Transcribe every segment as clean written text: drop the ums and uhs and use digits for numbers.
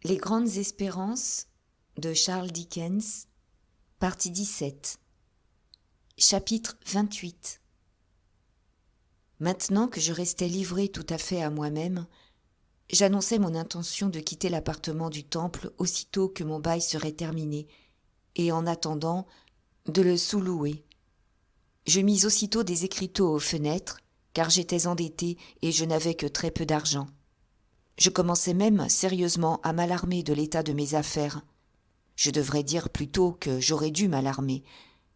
Les grandes espérances de Charles Dickens, partie 17. Chapitre 28. Maintenant que je restais livré tout à fait à moi-même, j'annonçai mon intention de quitter l'appartement du Temple aussitôt que mon bail serait terminé, et en attendant, de le sous-louer. Je mis aussitôt des écriteaux aux fenêtres, car j'étais endetté et je n'avais que très peu d'argent. Je commençais même sérieusement à m'alarmer de l'état de mes affaires. Je devrais dire plutôt que j'aurais dû m'alarmer,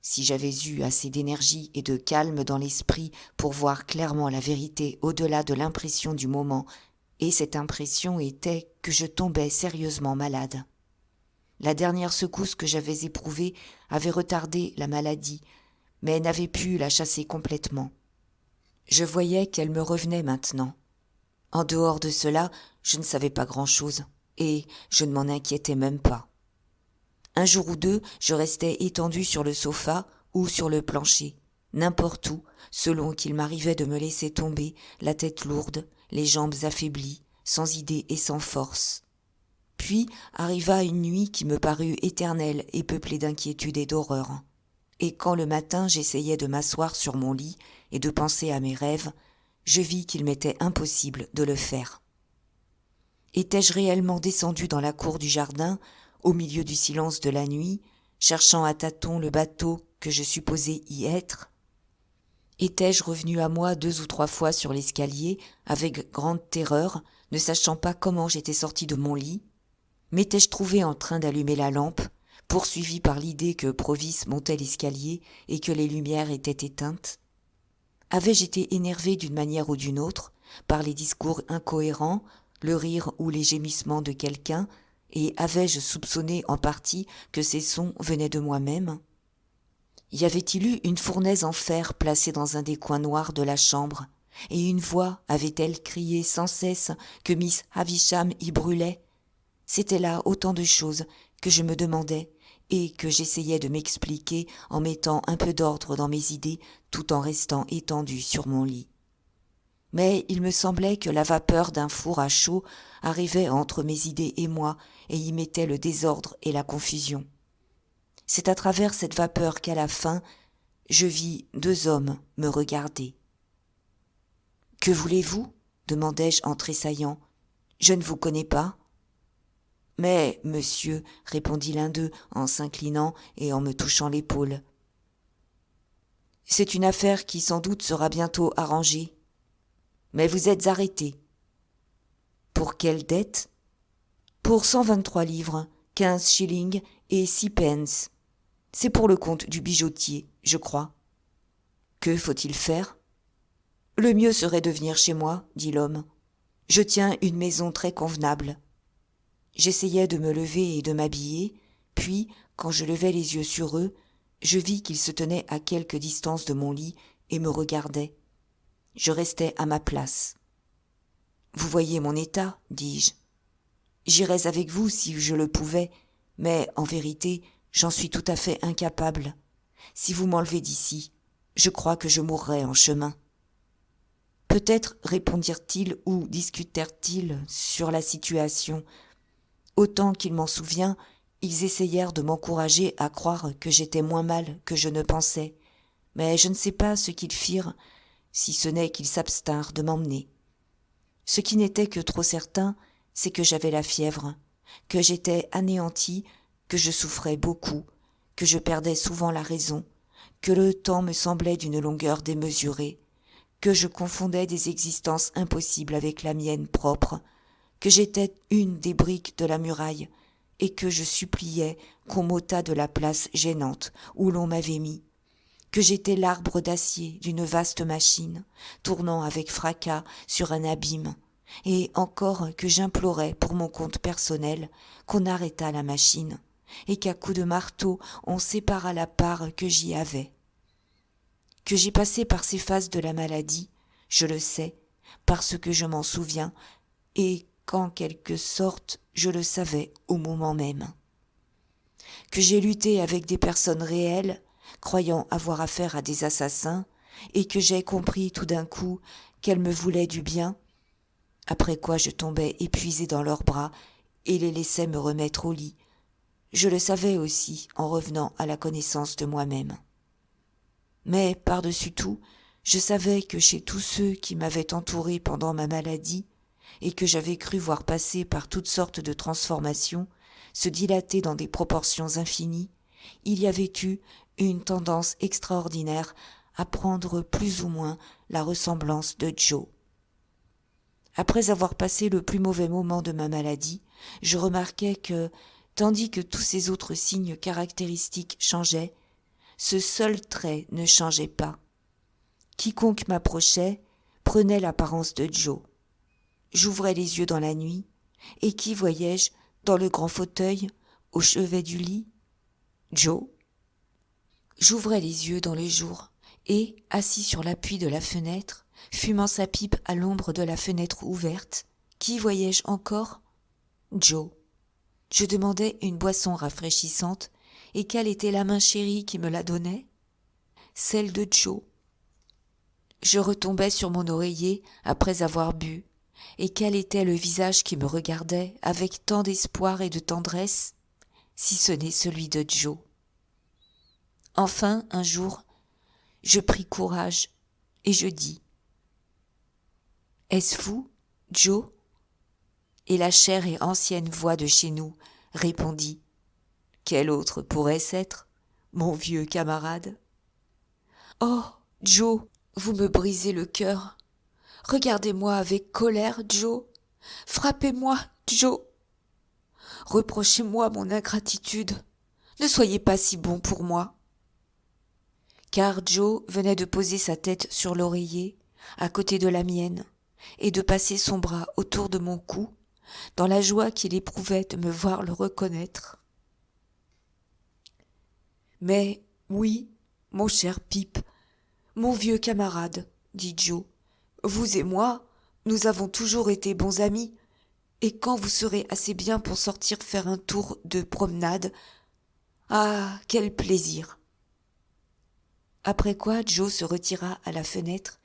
si j'avais eu assez d'énergie et de calme dans l'esprit pour voir clairement la vérité au-delà de l'impression du moment, et cette impression était que je tombais sérieusement malade. La dernière secousse que j'avais éprouvée avait retardé la maladie, mais n'avait pu la chasser complètement. Je voyais qu'elle me revenait maintenant. En dehors de cela, je ne savais pas grand-chose, et je ne m'en inquiétais même pas. Un jour ou deux, je restais étendu sur le sofa ou sur le plancher, n'importe où, selon qu'il m'arrivait de me laisser tomber, la tête lourde, les jambes affaiblies, sans idée et sans force. Puis arriva une nuit qui me parut éternelle et peuplée d'inquiétude et d'horreur. Et quand le matin j'essayais de m'asseoir sur mon lit et de penser à mes rêves, je vis qu'il m'était impossible de le faire. Étais-je réellement descendu dans la cour du jardin, au milieu du silence de la nuit, cherchant à tâtons le bateau que je supposais y être? Étais-je revenu à moi 2 ou 3 fois sur l'escalier, avec grande terreur, ne sachant pas comment j'étais sorti de mon lit? M'étais-je trouvé en train d'allumer la lampe, poursuivi par l'idée que Provis montait l'escalier et que les lumières étaient éteintes? Avais-je été énervé d'une manière ou d'une autre, par les discours incohérents, le rire ou les gémissements de quelqu'un, et avais-je soupçonné en partie que ces sons venaient de moi-même? Y avait-il eu une fournaise en fer placée dans un des coins noirs de la chambre, et une voix avait-elle crié sans cesse que Miss Havisham y brûlait? C'était là autant de choses que je me demandais et que j'essayais de m'expliquer en mettant un peu d'ordre dans mes idées tout en restant étendu sur mon lit. Mais il me semblait que la vapeur d'un four à chaud arrivait entre mes idées et moi et y mettait le désordre et la confusion. C'est à travers cette vapeur qu'à la fin, je vis 2 hommes me regarder. « Que voulez-vous » demandai-je en tressaillant. « Je ne vous connais pas. » « Mais, monsieur, répondit l'un d'eux en s'inclinant et en me touchant l'épaule. C'est une affaire qui sans doute sera bientôt arrangée. Mais vous êtes arrêté. Pour quelle dette? Pour 123 livres, 15 shillings et 6 pence. C'est pour le compte du bijoutier, je crois. Que faut-il faire? Le mieux serait de venir chez moi, dit l'homme. Je tiens une maison très convenable. J'essayais de me lever et de m'habiller, puis, quand je levai les yeux sur eux, je vis qu'ils se tenaient à quelque distance de mon lit et me regardaient. Je restai à ma place. « Vous voyez mon état, dis-je. J'irais avec vous si je le pouvais, mais en vérité, j'en suis tout à fait incapable. Si vous m'enlevez d'ici, je crois que je mourrai en chemin. » Peut-être répondirent-ils ou discutèrent-ils sur la situation. Autant qu'il m'en souvient, ils essayèrent de m'encourager à croire que j'étais moins mal que je ne pensais, mais je ne sais pas ce qu'ils firent, si ce n'est qu'ils s'abstinrent de m'emmener. Ce qui n'était que trop certain, c'est que j'avais la fièvre, que j'étais anéanti, que je souffrais beaucoup, que je perdais souvent la raison, que le temps me semblait d'une longueur démesurée, que je confondais des existences impossibles avec la mienne propre, que j'étais une des briques de la muraille et que je suppliais qu'on m'ôtât de la place gênante où l'on m'avait mis, que j'étais l'arbre d'acier d'une vaste machine, tournant avec fracas sur un abîme, et encore que j'implorais pour mon compte personnel qu'on arrêtât la machine et qu'à coups de marteau on séparât la part que j'y avais. Que j'ai passé par ces phases de la maladie, je le sais, parce que je m'en souviens, et qu'en quelque sorte je le savais au moment même. Que j'ai lutté avec des personnes réelles, croyant avoir affaire à des assassins, et que j'ai compris tout d'un coup qu'elles me voulaient du bien, après quoi je tombais épuisé dans leurs bras et les laissait me remettre au lit. Je le savais aussi en revenant à la connaissance de moi-même. Mais par-dessus tout, je savais que chez tous ceux qui m'avaient entouré pendant ma maladie et que j'avais cru voir passer par toutes sortes de transformations, se dilater dans des proportions infinies, il y avait eu une tendance extraordinaire à prendre plus ou moins la ressemblance de Joe. Après avoir passé le plus mauvais moment de ma maladie, je remarquai que, tandis que tous ces autres signes caractéristiques changeaient, ce seul trait ne changeait pas. Quiconque m'approchait prenait l'apparence de Joe. J'ouvrais les yeux dans la nuit, et qui voyais-je dans le grand fauteuil, au chevet du lit? Joe. J'ouvrais les yeux dans le jour, et, assis sur l'appui de la fenêtre, fumant sa pipe à l'ombre de la fenêtre ouverte, qui voyais-je encore? Joe. Je demandais une boisson rafraîchissante, et quelle était la main chérie qui me la donnait? Celle de Joe. Je retombais sur mon oreiller après avoir bu, et quel était le visage qui me regardait avec tant d'espoir et de tendresse, si ce n'est celui de Joe. Enfin, un jour, je pris courage, et je dis « Est-ce fou, Joe ?» Et la chère et ancienne voix de chez nous répondit « Quel autre pourrait-ce être, mon vieux camarade ?» Oh, Joe, vous me brisez le cœur. Regardez-moi avec colère, Joe. Frappez-moi, Joe. Reprochez-moi mon ingratitude. Ne soyez pas si bon pour moi. Car Joe venait de poser sa tête sur l'oreiller, à côté de la mienne, et de passer son bras autour de mon cou, dans la joie qu'il éprouvait de me voir le reconnaître. Mais oui, mon cher Pip, mon vieux camarade, dit Joe, vous et moi, nous avons toujours été bons amis, et quand vous serez assez bien pour sortir faire un tour de promenade, ah, quel plaisir! Après quoi Joe se retira à la fenêtre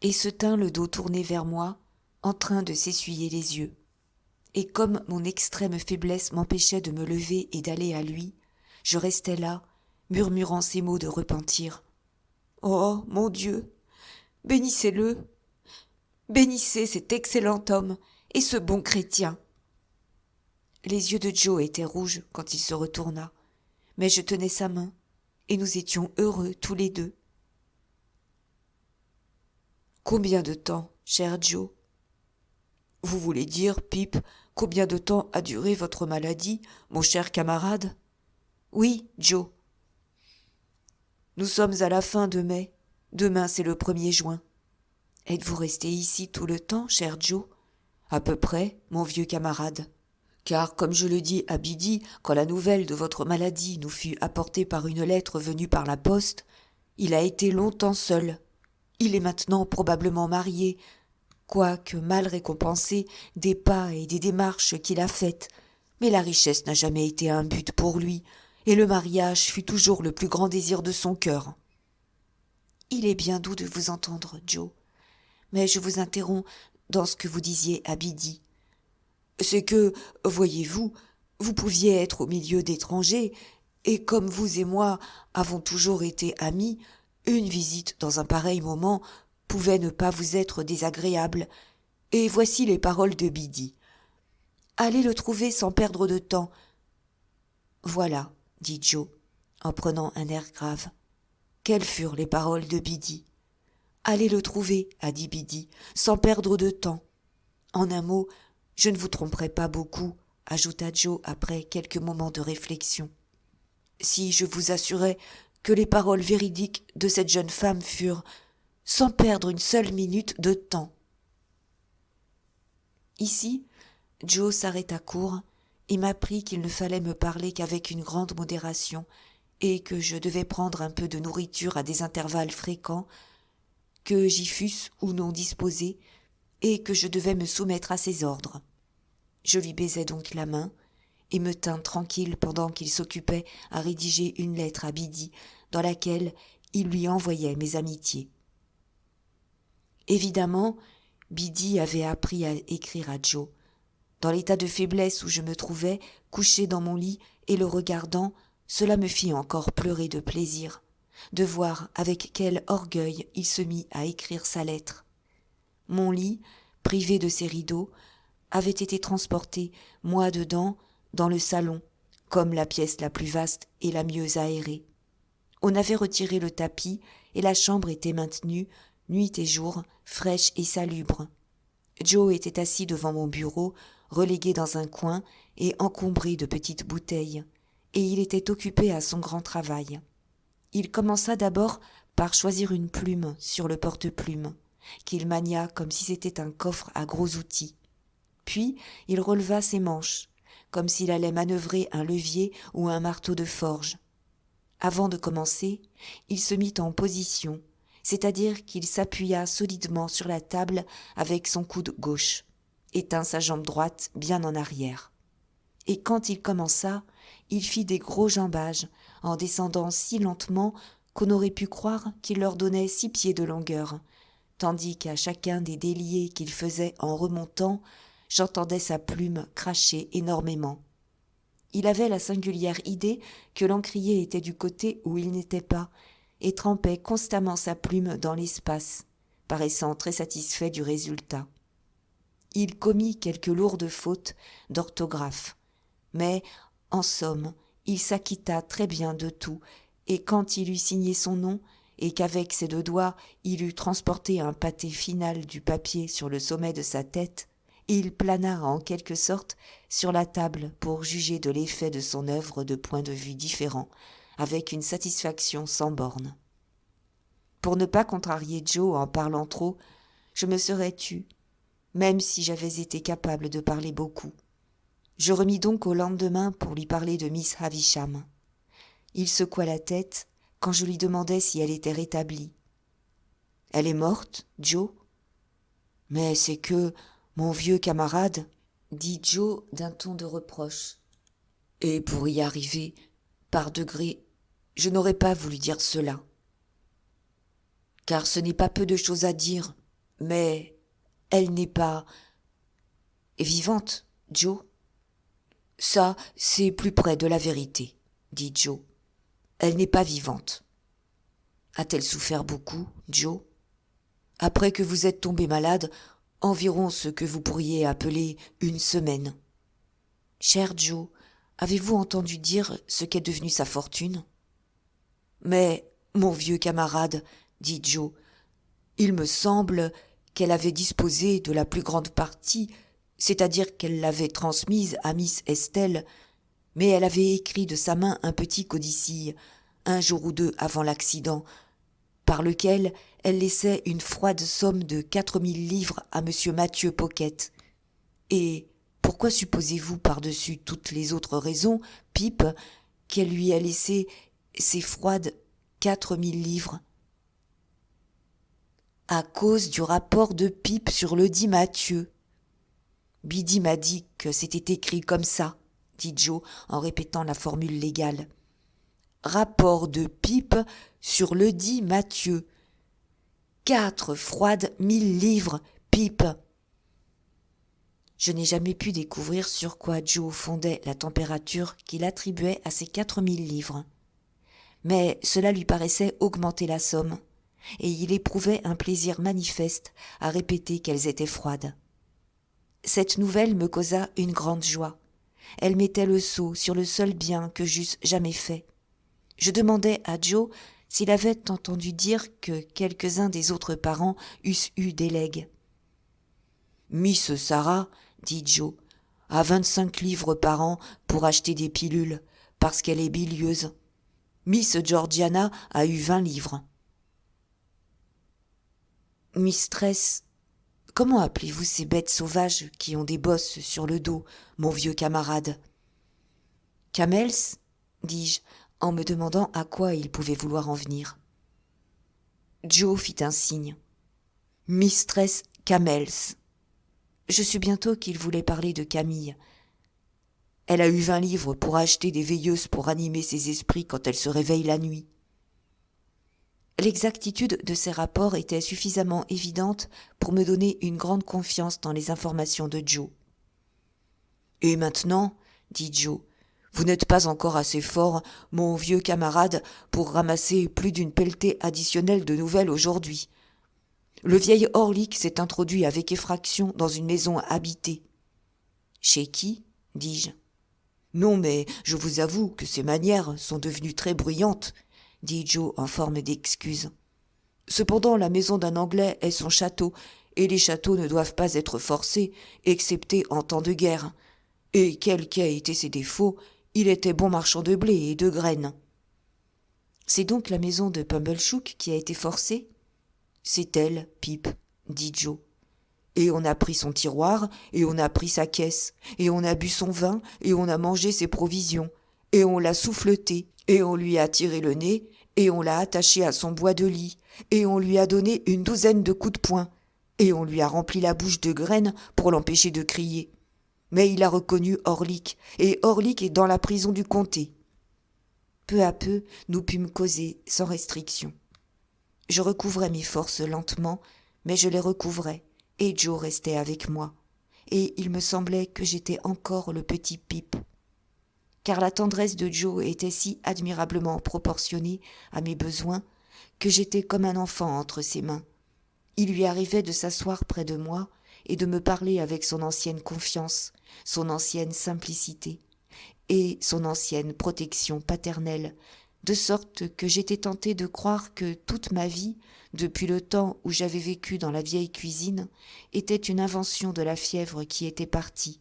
et se tint le dos tourné vers moi, en train de s'essuyer les yeux. Et comme mon extrême faiblesse m'empêchait de me lever et d'aller à lui, je restais là, murmurant ces mots de repentir. Oh, mon Dieu, bénissez-le, bénissez cet excellent homme et ce bon chrétien. Les yeux de Joe étaient rouges quand il se retourna, mais je tenais sa main, et nous étions heureux tous les deux. Combien de temps, cher Joe? Vous voulez dire, Pip, combien de temps a duré votre maladie, mon cher camarade? Oui, Joe. Nous sommes à la fin de mai. Demain, c'est le 1er juin. Êtes-vous resté ici tout le temps, cher Joe? À peu près, mon vieux camarade. Car, comme je le dis à Biddy, quand la nouvelle de votre maladie nous fut apportée par une lettre venue par la poste, il a été longtemps seul. Il est maintenant probablement marié, quoique mal récompensé des pas et des démarches qu'il a faites. Mais la richesse n'a jamais été un but pour lui, et le mariage fut toujours le plus grand désir de son cœur. Il est bien doux de vous entendre, Joe, mais je vous interromps dans ce que vous disiez à Biddy. C'est que, voyez-vous, vous pouviez être au milieu d'étrangers, et comme vous et moi avons toujours été amis, une visite dans un pareil moment pouvait ne pas vous être désagréable, et voici les paroles de Biddy. Allez le trouver sans perdre de temps. Voilà, dit Joe, en prenant un air grave. Quelles furent les paroles de Biddy? Allez le trouver, a dit Biddy, sans perdre de temps. En un mot, je ne vous tromperai pas beaucoup, ajouta Joe après quelques moments de réflexion. Si je vous assurais que les paroles véridiques de cette jeune femme furent sans perdre une seule minute de temps. Ici, Joe s'arrêta court et m'apprit qu'il ne fallait me parler qu'avec une grande modération et que je devais prendre un peu de nourriture à des intervalles fréquents, que j'y fusse ou non disposé, et que je devais me soumettre à ses ordres. Je lui baisai donc la main et me tins tranquille pendant qu'il s'occupait à rédiger une lettre à Biddy dans laquelle il lui envoyait mes amitiés. Évidemment, Biddy avait appris à écrire à Joe, Dans l'état de faiblesse où je me trouvais, couché dans mon lit et le regardant, cela me fit encore pleurer de plaisir, de voir avec quel orgueil il se mit à écrire sa lettre. Mon lit, privé de ses rideaux, avait été transporté, moi dedans, dans le salon, comme la pièce la plus vaste et la mieux aérée. On avait retiré le tapis et la chambre était maintenue, nuit et jour, fraîche et salubre. Joe était assis devant mon bureau, relégué dans un coin et encombré de petites bouteilles, et il était occupé à son grand travail. Il commença d'abord par choisir une plume sur le porte-plume, qu'il mania comme si c'était un coffre à gros outils. Puis il releva ses manches, comme s'il allait manœuvrer un levier ou un marteau de forge. Avant de commencer, il se mit en position, c'est-à-dire qu'il s'appuya solidement sur la table avec son coude gauche, et tint sa jambe droite bien en arrière. Et quand il commença, il fit des gros jambages, en descendant si lentement qu'on aurait pu croire qu'il leur donnait 6 pieds de longueur, tandis qu'à chacun des déliés qu'il faisait en remontant, j'entendais sa plume cracher énormément. Il avait la singulière idée que l'encrier était du côté où il n'était pas, et trempait constamment sa plume dans l'espace, paraissant très satisfait du résultat. Il commit quelques lourdes fautes d'orthographe, mais, en somme, il s'acquitta très bien de tout, et quand il eut signé son nom, et qu'avec ses 2 doigts il eut transporté un pâté final du papier sur le sommet de sa tête, il plana en quelque sorte sur la table pour juger de l'effet de son œuvre de points de vue différents, avec une satisfaction sans bornes. Pour ne pas contrarier Joe en parlant trop, je me serais tue, même si j'avais été capable de parler beaucoup. Je remis donc au lendemain pour lui parler de Miss Havisham. Il secoua la tête quand je lui demandai si elle était rétablie. « Elle est morte, Joe ?»« Mais c'est que, mon vieux camarade, » dit Joe d'un ton de reproche. Et pour y arriver, par degrés, je n'aurais pas voulu dire cela. Car ce n'est pas peu de choses à dire, mais elle n'est pas vivante, Joe. Ça, c'est plus près de la vérité, dit Joe. Elle n'est pas vivante. A-t-elle souffert beaucoup, Joe? Après que vous êtes tombé malade, environ ce que vous pourriez appeler une semaine. Cher Joe, avez-vous entendu dire ce qu'est devenu sa fortune? Mais, mon vieux camarade, dit Joe, il me semble qu'elle avait disposé de la plus grande partie, c'est-à-dire qu'elle l'avait transmise à Miss Estelle, mais elle avait écrit de sa main un petit codicille, 1 jour ou 2 avant l'accident, par lequel elle laissait une froide somme de 4000 livres à monsieur Mathieu Pocket. Et pourquoi supposez-vous par-dessus toutes les autres raisons, Pipe, qu'elle lui a laissé ces froides 4000 livres? À cause du rapport de Pipe sur le dit Mathieu. Biddy m'a dit que c'était écrit comme ça, dit Joe en répétant la formule légale. Rapport de Pipe sur le dit Mathieu. 4 froides 1000 livres, Pipe. Je n'ai jamais pu découvrir sur quoi Joe fondait la température qu'il attribuait à ces 4000 livres. Mais cela lui paraissait augmenter la somme, et il éprouvait un plaisir manifeste à répéter qu'elles étaient froides. Cette nouvelle me causa une grande joie. Elle mettait le sceau sur le seul bien que j'eusse jamais fait. Je demandai à Joe s'il avait entendu dire que quelques-uns des autres parents eussent eu des legs. « Miss Sarah, dit Joe, a 25 livres par an pour acheter des pilules, parce qu'elle est bilieuse. Miss Georgiana a eu 20 livres. » « Mistress, comment appelez-vous ces bêtes sauvages qui ont des bosses sur le dos, mon vieux camarade? »« Camels, dis-je, en me demandant à quoi il pouvait vouloir en venir. Joe fit un signe. « Mistress Camels. » Je sus bientôt qu'il voulait parler de Camille. Elle a eu 20 livres pour acheter des veilleuses pour animer ses esprits quand elle se réveille la nuit. L'exactitude de ces rapports était suffisamment évidente pour me donner une grande confiance dans les informations de Joe. « Et maintenant, dit Joe, vous n'êtes pas encore assez fort, mon vieux camarade, pour ramasser plus d'une pelletée additionnelle de nouvelles aujourd'hui. Le vieil Orlick s'est introduit avec effraction dans une maison habitée. »« Chez qui ?» dis-je. « Non, mais je vous avoue que ses manières sont devenues très bruyantes, » dit Joe en forme d'excuse. « Cependant, la maison d'un Anglais est son château, et les châteaux ne doivent pas être forcés, excepté en temps de guerre. Et quels qu'aient été ses défauts, il était bon marchand de blé et de graines. »« C'est donc la maison de Pumblechook qui a été forcée ?»« C'est elle, Pip, » dit Joe. « Et on a pris son tiroir, et on a pris sa caisse, et on a bu son vin, et on a mangé ses provisions, et on l'a souffleté, et on lui a tiré le nez, et on l'a attaché à son bois de lit, et on lui a donné une douzaine de coups de poing, et on lui a rempli la bouche de graines pour l'empêcher de crier. Mais il a reconnu Orlick, et Orlick est dans la prison du comté. » Peu à peu, nous pûmes causer sans restriction. Je recouvrais mes forces lentement, mais je les recouvrais, et Joe restait avec moi, et il me semblait que j'étais encore le petit Pip. Car la tendresse de Joe était si admirablement proportionnée à mes besoins que j'étais comme un enfant entre ses mains. Il lui arrivait de s'asseoir près de moi et de me parler avec son ancienne confiance, son ancienne simplicité et son ancienne protection paternelle, de sorte que j'étais tentée de croire que toute ma vie, depuis le temps où j'avais vécu dans la vieille cuisine, était une invention de la fièvre qui était partie.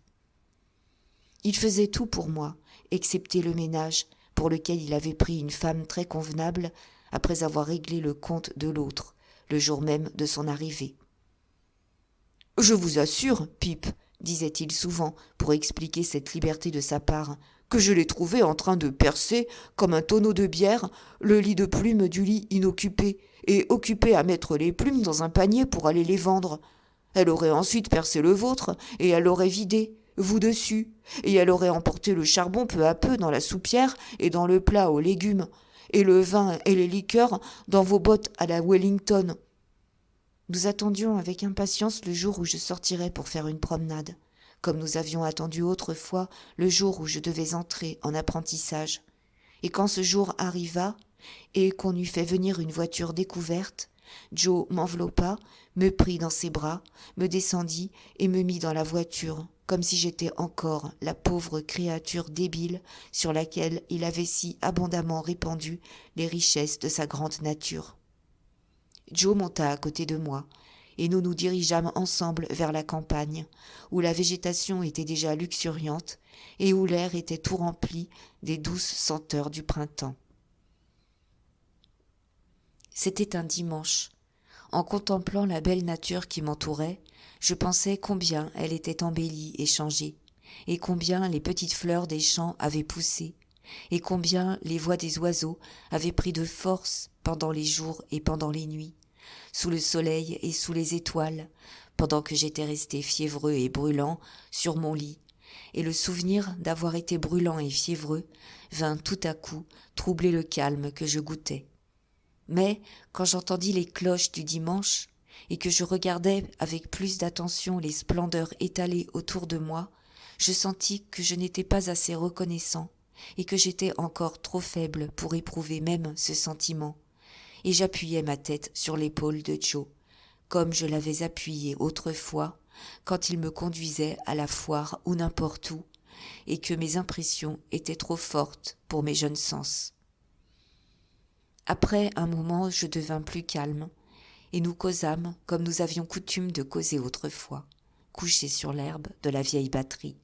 Il faisait tout pour moi, excepté le ménage, pour lequel il avait pris une femme très convenable, après avoir réglé le compte de l'autre, le jour même de son arrivée. « Je vous assure, Pip, disait-il souvent, pour expliquer cette liberté de sa part, que je l'ai trouvée en train de percer, comme un tonneau de bière, le lit de plumes du lit inoccupé, et occupée à mettre les plumes dans un panier pour aller les vendre. Elle aurait ensuite percé le vôtre, et elle l'aurait vidé, vous dessus, et elle aurait emporté le charbon peu à peu dans la soupière et dans le plat aux légumes, et le vin et les liqueurs dans vos bottes à la Wellington. » Nous attendions avec impatience le jour où je sortirais pour faire une promenade, comme nous avions attendu autrefois le jour où je devais entrer en apprentissage. Et quand ce jour arriva, et qu'on eut fait venir une voiture découverte, Joe m'enveloppa, me prit dans ses bras, me descendit et me mit dans la voiture, comme si j'étais encore la pauvre créature débile sur laquelle il avait si abondamment répandu les richesses de sa grande nature. Joe monta à côté de moi, et nous nous dirigeâmes ensemble vers la campagne, où la végétation était déjà luxuriante et où l'air était tout rempli des douces senteurs du printemps. C'était un dimanche. En contemplant la belle nature qui m'entourait, je pensais combien elle était embellie et changée, et combien les petites fleurs des champs avaient poussé, et combien les voix des oiseaux avaient pris de force pendant les jours et pendant les nuits, sous le soleil et sous les étoiles, pendant que j'étais resté fiévreux et brûlant sur mon lit, et le souvenir d'avoir été brûlant et fiévreux vint tout à coup troubler le calme que je goûtais. Mais quand j'entendis les cloches du dimanche, et que je regardais avec plus d'attention les splendeurs étalées autour de moi, je sentis que je n'étais pas assez reconnaissant, et que j'étais encore trop faible pour éprouver même ce sentiment, et j'appuyai ma tête sur l'épaule de Joe, comme je l'avais appuyée autrefois, quand il me conduisait à la foire ou n'importe où, et que mes impressions étaient trop fortes pour mes jeunes sens. Après un moment, je devins plus calme, et nous causâmes comme nous avions coutume de causer autrefois, couchés sur l'herbe de la vieille batterie.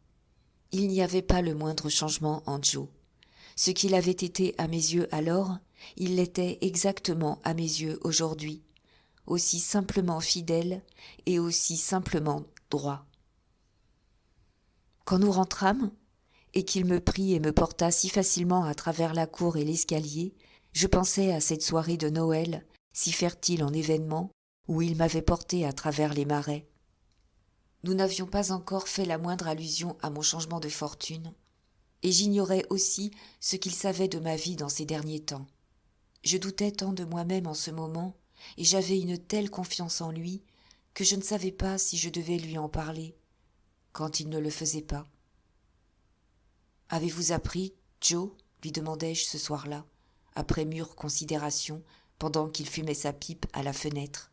Il n'y avait pas le moindre changement en Joe. Ce qu'il avait été à mes yeux alors, il l'était exactement à mes yeux aujourd'hui, aussi simplement fidèle et aussi simplement droit. Quand nous rentrâmes, et qu'il me prit et me porta si facilement à travers la cour et l'escalier, je pensais à cette soirée de Noël, si fertile en événements, où il m'avait porté à travers les marais. Nous n'avions pas encore fait la moindre allusion à mon changement de fortune, et j'ignorais aussi ce qu'il savait de ma vie dans ces derniers temps. Je doutais tant de moi-même en ce moment, et j'avais une telle confiance en lui, que je ne savais pas si je devais lui en parler, quand il ne le faisait pas. Avez-vous appris, Joe lui demandai-je ce soir-là, après mûre considération, pendant qu'il fumait sa pipe à la fenêtre.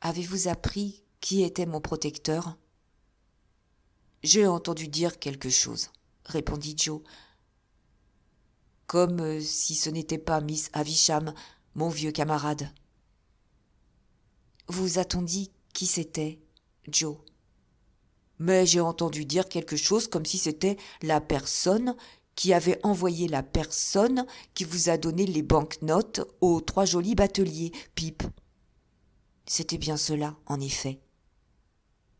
Avez-vous appris qui était mon protecteur ? J'ai entendu dire quelque chose, répondit Joe, comme si ce n'était pas Miss Havisham, mon vieux camarade. Vous a-t-on dit qui c'était, Joe ? Mais j'ai entendu dire quelque chose comme si c'était la personne qui avait envoyé la personne qui vous a donné les banknotes aux 3 jolis bateliers, Pip. C'était bien cela, en effet.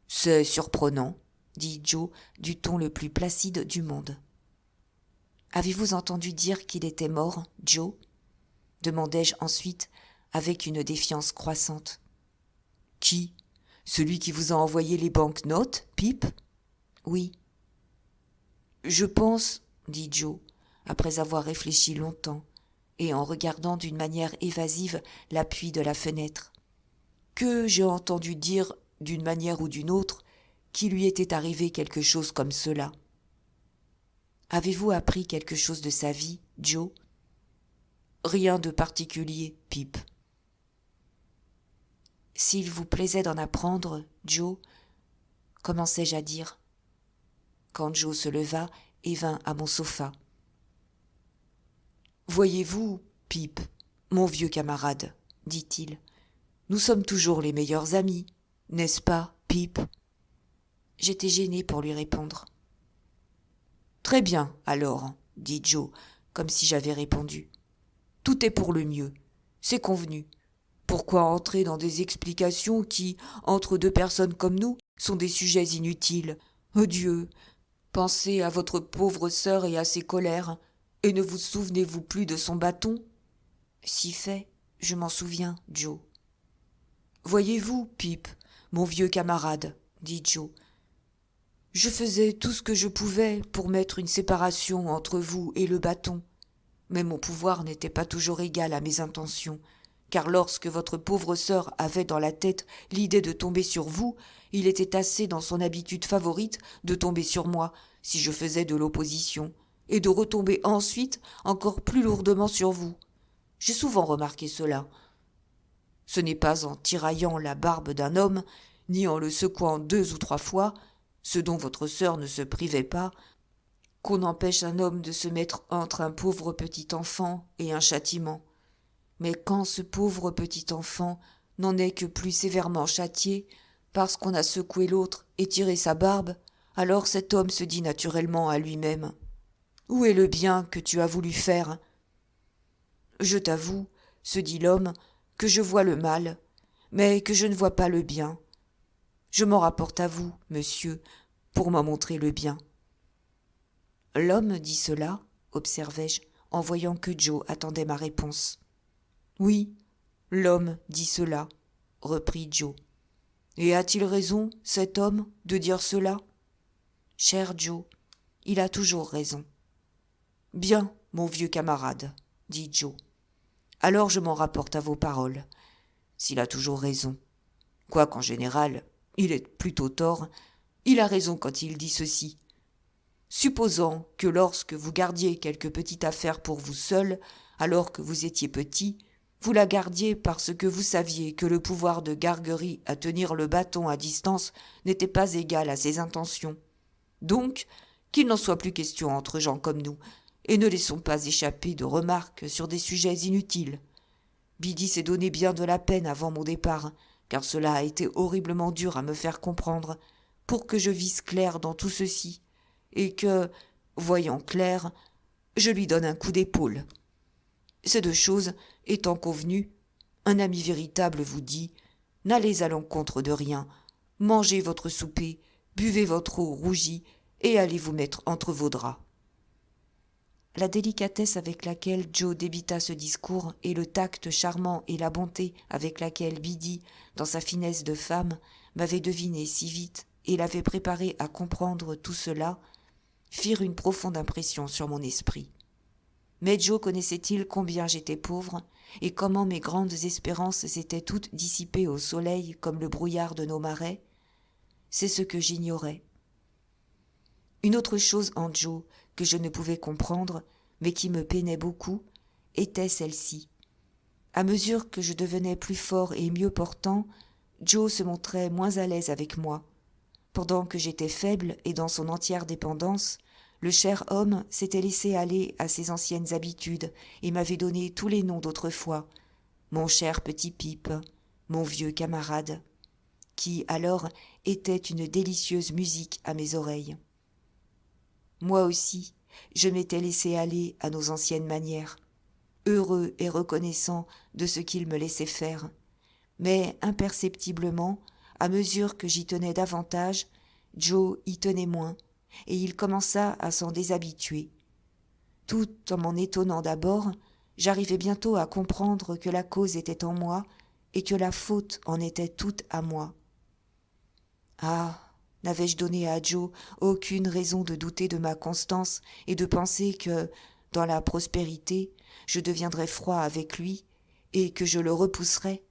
C'est surprenant, dit Joe du ton le plus placide du monde. Avez-vous entendu dire qu'il était mort, Joe ? Demandai-je ensuite, avec une défiance croissante. Qui ? Celui qui vous a envoyé les banknotes, Pip ? Oui. Je pense, dit Joe, après avoir réfléchi longtemps, et en regardant d'une manière évasive l'appui de la fenêtre, que j'ai entendu dire, d'une manière ou d'une autre, qu'il lui était arrivé quelque chose comme cela. Avez-vous appris quelque chose de sa vie, Joe ? Rien de particulier, Pip. S'il vous plaisait d'en apprendre, Joe, commençai-je à dire, quand Joe se leva et vint à mon sofa. Voyez-vous, Pip, mon vieux camarade, dit-il, nous sommes toujours les meilleurs amis, n'est-ce pas, Pip ? J'étais gêné pour lui répondre. Très bien, alors, dit Joe, comme si j'avais répondu. Tout est pour le mieux, c'est convenu. Pourquoi entrer dans des explications qui, entre 2 personnes comme nous, sont des sujets inutiles ? Oh Dieu, pensez à votre pauvre sœur et à ses colères, et ne vous souvenez-vous plus de son bâton ? Si fait, je m'en souviens, Joe. Voyez-vous, Pip, mon vieux camarade, dit Joe, je faisais tout ce que je pouvais pour mettre une séparation entre vous et le bâton, mais mon pouvoir n'était pas toujours égal à mes intentions, car lorsque votre pauvre sœur avait dans la tête l'idée de tomber sur vous, il était assez dans son habitude favorite de tomber sur moi, si je faisais de l'opposition, et de retomber ensuite encore plus lourdement sur vous. J'ai souvent remarqué cela. Ce n'est pas en tiraillant la barbe d'un homme, ni en le secouant 2 ou 3 fois, ce dont votre sœur ne se privait pas, qu'on empêche un homme de se mettre entre un pauvre petit enfant et un châtiment. Mais quand ce pauvre petit enfant n'en est que plus sévèrement châtié, parce qu'on a secoué l'autre et tiré sa barbe, alors cet homme se dit naturellement à lui-même « Où est le bien que tu as voulu faire ?» Je t'avoue, se dit l'homme, que je vois le mal, mais que je ne vois pas le bien. Je m'en rapporte à vous, monsieur, pour m'en montrer le bien. L'homme dit cela, observai-je, en voyant que Joe attendait ma réponse. Oui, l'homme dit cela, reprit Joe. Et a-t-il raison, cet homme, de dire cela ? Cher Joe, il a toujours raison. Bien, mon vieux camarade, dit Joe. Alors je m'en rapporte à vos paroles, s'il a toujours raison. Quoiqu'en général, il est plutôt tort, il a raison quand il dit ceci. Supposant que lorsque vous gardiez quelque petite affaire pour vous seul, alors que vous étiez petit, vous la gardiez parce que vous saviez que le pouvoir de Gargery à tenir le bâton à distance n'était pas égal à ses intentions. Donc, qu'il n'en soit plus question entre gens comme nous, et ne laissons pas échapper de remarques sur des sujets inutiles. Biddy s'est donné bien de la peine avant mon départ, car cela a été horriblement dur à me faire comprendre, pour que je visse clair dans tout ceci, et que, voyant clair, je lui donne un coup d'épaule. Ces 2 choses étant convenues, un ami véritable vous dit « N'allez à l'encontre de rien, mangez votre souper, buvez votre eau rougie, et allez vous mettre entre vos draps. » La délicatesse avec laquelle Joe débita ce discours et le tact charmant et la bonté avec laquelle Biddy, dans sa finesse de femme, m'avait deviné si vite et l'avait préparé à comprendre tout cela, firent une profonde impression sur mon esprit. Mais Joe connaissait-il combien j'étais pauvre et comment mes grandes espérances s'étaient toutes dissipées au soleil comme le brouillard de nos marais ? C'est ce que j'ignorais. Une autre chose en Joe que je ne pouvais comprendre, mais qui me peinait beaucoup, était celle-ci. À mesure que je devenais plus fort et mieux portant, Joe se montrait moins à l'aise avec moi. Pendant que j'étais faible et dans son entière dépendance, le cher homme s'était laissé aller à ses anciennes habitudes et m'avait donné tous les noms d'autrefois. Mon cher petit Pip, mon vieux camarade, qui alors était une délicieuse musique à mes oreilles. Moi aussi, je m'étais laissé aller à nos anciennes manières, heureux et reconnaissant de ce qu'il me laissait faire. Mais imperceptiblement, à mesure que j'y tenais davantage, Joe y tenait moins, et il commença à s'en déshabituer. Tout en m'en étonnant d'abord, j'arrivai bientôt à comprendre que la cause était en moi et que la faute en était toute à moi. Ah, n'avais-je donné à Joe aucune raison de douter de ma constance et de penser que, dans la prospérité, je deviendrais froid avec lui et que je le repousserais?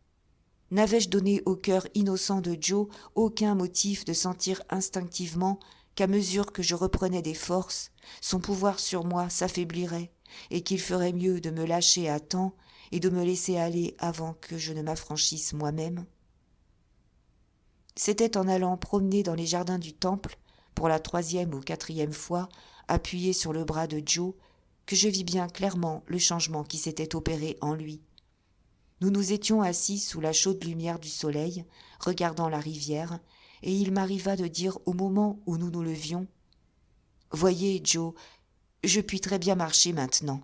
N'avais-je donné au cœur innocent de Joe aucun motif de sentir instinctivement qu'à mesure que je reprenais des forces, son pouvoir sur moi s'affaiblirait et qu'il ferait mieux de me lâcher à temps et de me laisser aller avant que je ne m'affranchisse moi-même? C'était en allant promener dans les jardins du temple, pour la 3e ou 4e fois, appuyé sur le bras de Joe, que je vis bien clairement le changement qui s'était opéré en lui. Nous nous étions assis sous la chaude lumière du soleil, regardant la rivière, et il m'arriva de dire au moment où nous nous levions : « Voyez, Joe, je puis très bien marcher maintenant.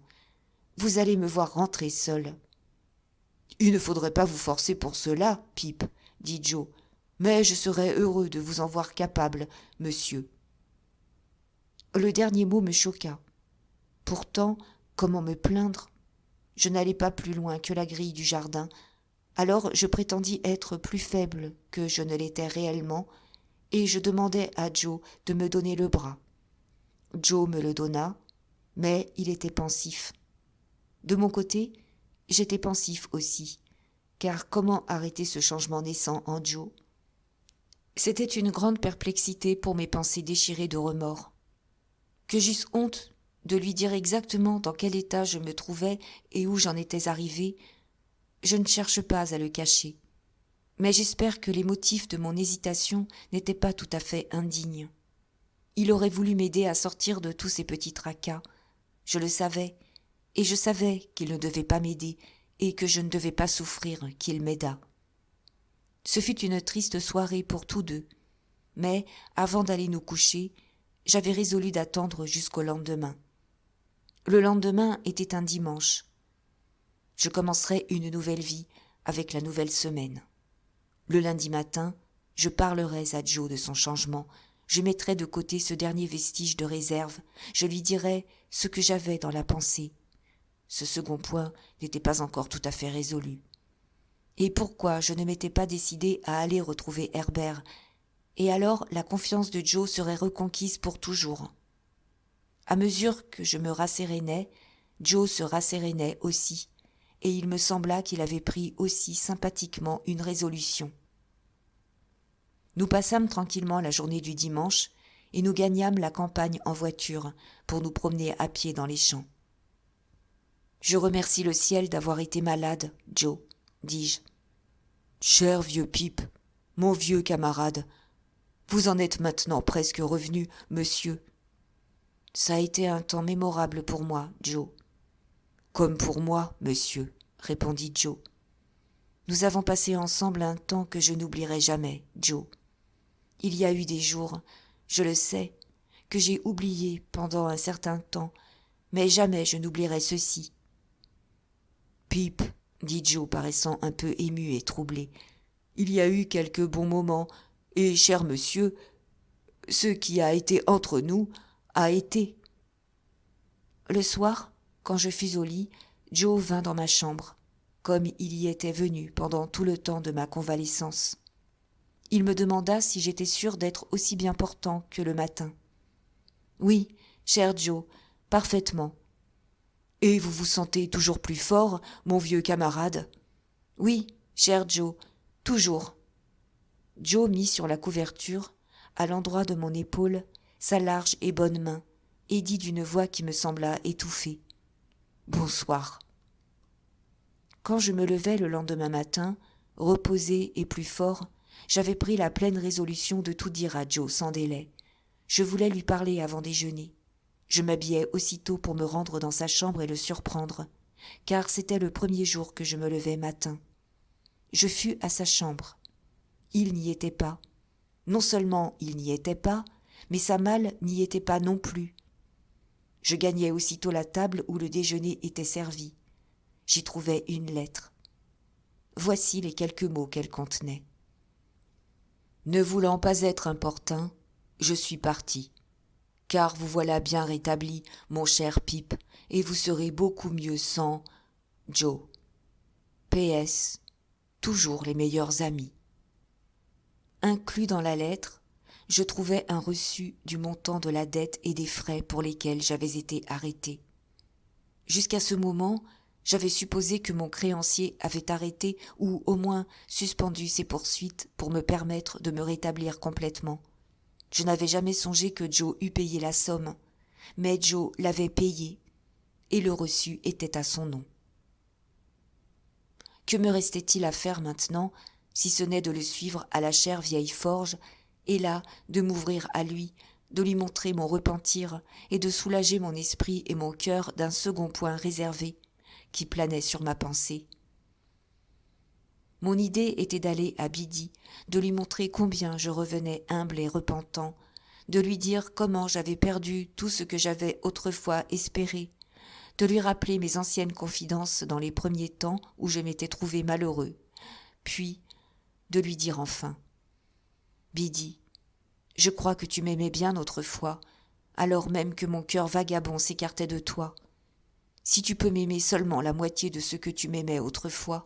Vous allez me voir rentrer seul. »« Il ne faudrait pas vous forcer pour cela, Pip, » dit Joe, « mais je serais heureux de vous en voir capable, monsieur. » Le dernier mot me choqua. Pourtant, comment me plaindre ? Je n'allais pas plus loin que la grille du jardin. Alors je prétendis être plus faible que je ne l'étais réellement, et je demandai à Joe de me donner le bras. Joe me le donna, mais il était pensif. De mon côté, j'étais pensif aussi, car comment arrêter ce changement naissant en Joe ? C'était une grande perplexité pour mes pensées déchirées de remords. Que j'eusse honte de lui dire exactement dans quel état je me trouvais et où j'en étais arrivé, je ne cherche pas à le cacher. Mais j'espère que les motifs de mon hésitation n'étaient pas tout à fait indignes. Il aurait voulu m'aider à sortir de tous ces petits tracas. Je le savais, et je savais qu'il ne devait pas m'aider et que je ne devais pas souffrir qu'il m'aidât. Ce fut une triste soirée pour tous deux, mais avant d'aller nous coucher, j'avais résolu d'attendre jusqu'au lendemain. Le lendemain était un dimanche. Je commencerais une nouvelle vie avec la nouvelle semaine. Le lundi matin, je parlerais à Joe de son changement, je mettrais de côté ce dernier vestige de réserve, je lui dirais ce que j'avais dans la pensée. Ce second point n'était pas encore tout à fait résolu. Et pourquoi je ne m'étais pas décidé à aller retrouver Herbert ? Et alors la confiance de Joe serait reconquise pour toujours. À mesure que je me rassérénais, Joe se rassérénait aussi, et il me sembla qu'il avait pris aussi sympathiquement une résolution. Nous passâmes tranquillement la journée du dimanche, et nous gagnâmes la campagne en voiture pour nous promener à pied dans les champs. « Je remercie le ciel d'avoir été malade, Joe, » dis-je. « Cher vieux Pip, mon vieux camarade, vous en êtes maintenant presque revenu, monsieur. » « Ça a été un temps mémorable pour moi, Joe. »« Comme pour moi, monsieur, » répondit Joe. « Nous avons passé ensemble un temps que je n'oublierai jamais, Joe. Il y a eu des jours, je le sais, que j'ai oubliés pendant un certain temps, mais jamais je n'oublierai ceci. »« Pip, » dit Joe, paraissant un peu ému et troublé, « il y a eu quelques bons moments, et, cher monsieur, ce qui a été entre nous a été. » Le soir, quand je fus au lit, Joe vint dans ma chambre, comme il y était venu pendant tout le temps de ma convalescence. Il me demanda si j'étais sûr d'être aussi bien portant que le matin. « Oui, cher Joe, parfaitement. »« Et vous vous sentez toujours plus fort, mon vieux camarade ?»« Oui, cher Joe, toujours. » Joe mit sur la couverture, à l'endroit de mon épaule, sa large et bonne main, et dit d'une voix qui me sembla étouffée. « Bonsoir. » Quand je me levai le lendemain matin, reposé et plus fort, j'avais pris la pleine résolution de tout dire à Joe sans délai. Je voulais lui parler avant déjeuner. Je m'habillai aussitôt pour me rendre dans sa chambre et le surprendre, car c'était le premier jour que je me levais matin. Je fus à sa chambre. Il n'y était pas. Non seulement il n'y était pas, mais sa malle n'y était pas non plus. Je gagnai aussitôt la table où le déjeuner était servi. J'y trouvai une lettre. Voici les quelques mots qu'elle contenait. « Ne voulant pas être importun, je suis parti. Car vous voilà bien rétabli, mon cher Pip, et vous serez beaucoup mieux sans Joe. PS, toujours les meilleurs amis. » Inclus dans la lettre, je trouvais un reçu du montant de la dette et des frais pour lesquels j'avais été arrêté. Jusqu'à ce moment, j'avais supposé que mon créancier avait arrêté ou au moins suspendu ses poursuites pour me permettre de me rétablir complètement. Je n'avais jamais songé que Joe eût payé la somme, mais Joe l'avait payée et le reçu était à son nom. Que me restait-il à faire maintenant, si ce n'est de le suivre à la chère vieille forge, et là de m'ouvrir à lui, de lui montrer mon repentir et de soulager mon esprit et mon cœur d'un second point réservé qui planait sur ma pensée. Mon idée était d'aller à Biddy, de lui montrer combien je revenais humble et repentant, de lui dire comment j'avais perdu tout ce que j'avais autrefois espéré, de lui rappeler mes anciennes confidences dans les premiers temps où je m'étais trouvé malheureux, puis de lui dire enfin « Biddy, je crois que tu m'aimais bien autrefois, alors même que mon cœur vagabond s'écartait de toi. Si tu peux m'aimer seulement la moitié de ce que tu m'aimais autrefois,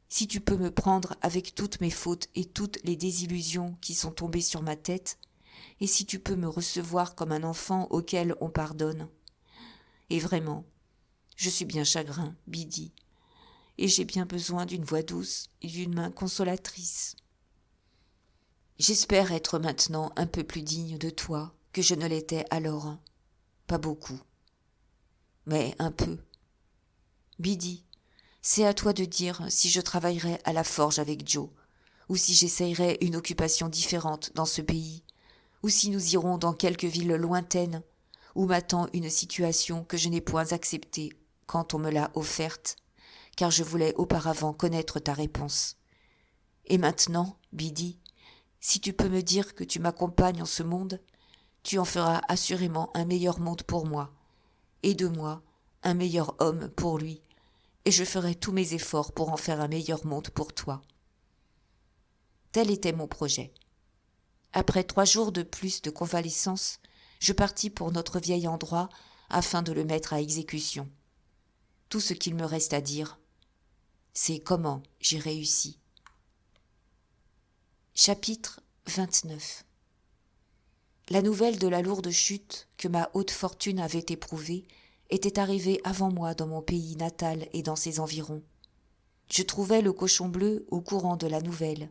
si tu peux me prendre avec toutes mes fautes et toutes les désillusions qui sont tombées sur ma tête, et si tu peux me recevoir comme un enfant auquel on pardonne. Et vraiment, je suis bien chagrin, Biddy, et j'ai bien besoin d'une voix douce et d'une main consolatrice. J'espère être maintenant un peu plus digne de toi que je ne l'étais alors. Pas beaucoup, mais un peu. Biddy, c'est à toi de dire si je travaillerai à la forge avec Joe, ou si j'essayerai une occupation différente dans ce pays, ou si nous irons dans quelque ville lointaine, où m'attend une situation que je n'ai point acceptée quand on me l'a offerte, car je voulais auparavant connaître ta réponse. Et maintenant, Biddy, si tu peux me dire que tu m'accompagnes en ce monde, tu en feras assurément un meilleur monde pour moi, et de moi, un meilleur homme pour lui, et je ferai tous mes efforts pour en faire un meilleur monde pour toi. Tel était mon projet. Après 3 jours de plus de convalescence, je partis pour notre vieil endroit afin de le mettre à exécution. Tout ce qu'il me reste à dire, c'est comment j'ai réussi. Chapitre 29. La nouvelle de la lourde chute que ma haute fortune avait éprouvée était arrivée avant moi dans mon pays natal et dans ses environs. Je trouvais le cochon bleu au courant de la nouvelle,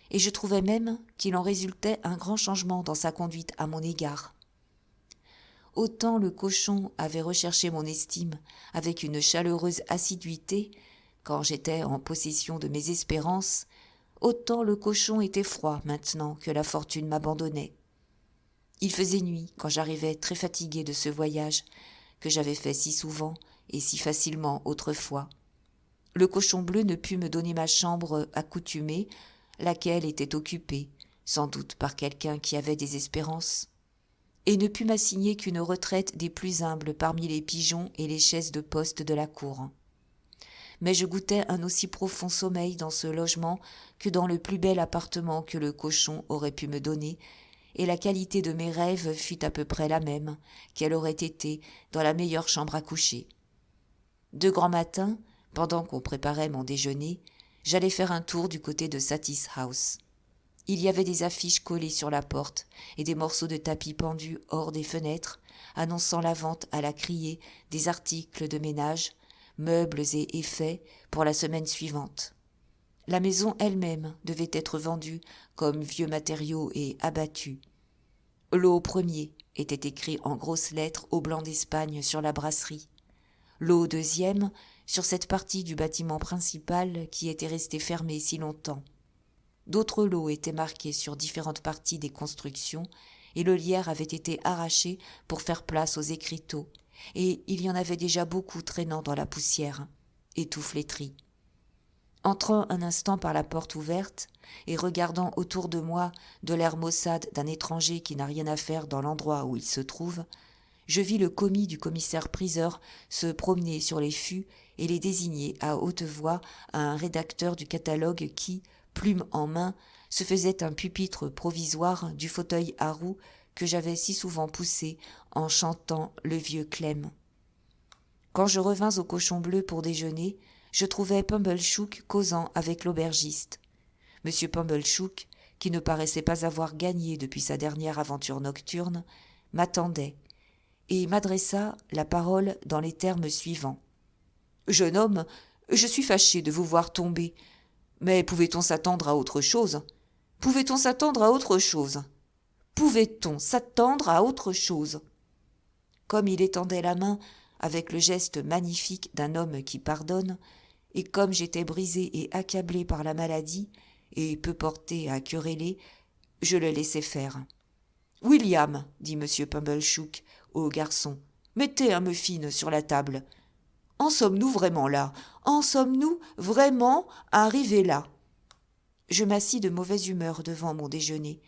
et je trouvais même qu'il en résultait un grand changement dans sa conduite à mon égard. Autant le cochon avait recherché mon estime avec une chaleureuse assiduité quand j'étais en possession de mes espérances, autant le cochon était froid maintenant que la fortune m'abandonnait. Il faisait nuit quand j'arrivais très fatigué de ce voyage que j'avais fait si souvent et si facilement autrefois. Le cochon bleu ne put me donner ma chambre accoutumée, laquelle était occupée, sans doute par quelqu'un qui avait des espérances, et ne put m'assigner qu'une retraite des plus humbles parmi les pigeons et les chaises de poste de la cour. Mais je goûtais un aussi profond sommeil dans ce logement que dans le plus bel appartement que le cochon aurait pu me donner, et la qualité de mes rêves fut à peu près la même qu'elle aurait été dans la meilleure chambre à coucher. De grand matin, pendant qu'on préparait mon déjeuner, j'allais faire un tour du côté de Satis House. Il y avait des affiches collées sur la porte et des morceaux de tapis pendus hors des fenêtres, annonçant la vente à la criée des articles de ménage, meubles et effets pour la semaine suivante. La maison elle-même devait être vendue comme vieux matériaux et abattue. Lot premier, était écrit en grosses lettres au blanc d'Espagne sur la brasserie. L'eau deuxième sur cette partie du bâtiment principal qui était restée fermée si longtemps. D'autres lots étaient marqués sur différentes parties des constructions et le lierre avait été arraché pour faire place aux écriteaux, et il y en avait déjà beaucoup traînant dans la poussière, et tout flétri. Entrant un instant par la porte ouverte et regardant autour de moi de l'air maussade d'un étranger qui n'a rien à faire dans l'endroit où il se trouve, je vis le commis du commissaire-priseur se promener sur les fûts et les désigner à haute voix à un rédacteur du catalogue qui, plume en main, se faisait un pupitre provisoire du fauteuil à roues que j'avais si souvent poussé en chantant le vieux Clem. Quand je revins au Cochon Bleu pour déjeuner, je trouvai Pumblechook causant avec l'aubergiste. M. Pumblechook, qui ne paraissait pas avoir gagné depuis sa dernière aventure nocturne, m'attendait et m'adressa la parole dans les termes suivants. « Jeune homme, je suis fâché de vous voir tomber, mais pouvait-on s'attendre à autre chose ? Pouvait-on s'attendre à autre chose ? Pouvait-on s'attendre à autre chose ?» Comme il étendait la main avec le geste magnifique d'un homme qui pardonne, et comme j'étais brisé et accablé par la maladie, et peu porté à quereller, je le laissai faire. « William, dit M. Pumblechook au garçon, mettez un muffin sur la table. En sommes-nous vraiment là ? En sommes-nous vraiment arrivés là ?» Je m'assis de mauvaise humeur devant mon déjeuner.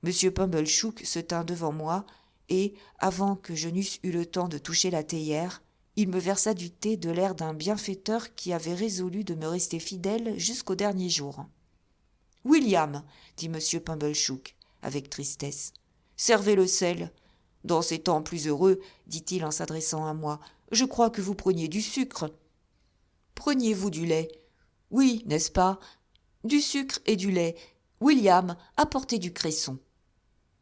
M. Pumblechook se tint devant moi, et, avant que je n'eusse eu le temps de toucher la théière, il me versa du thé de l'air d'un bienfaiteur qui avait résolu de me rester fidèle jusqu'au dernier jour. « William, dit M. Pumblechook, avec tristesse, servez le sel. Dans ces temps plus heureux, dit-il en s'adressant à moi, je crois que vous preniez du sucre. Preniez-vous du lait ? Oui, n'est-ce pas ? Du sucre et du lait. William, apportez du cresson.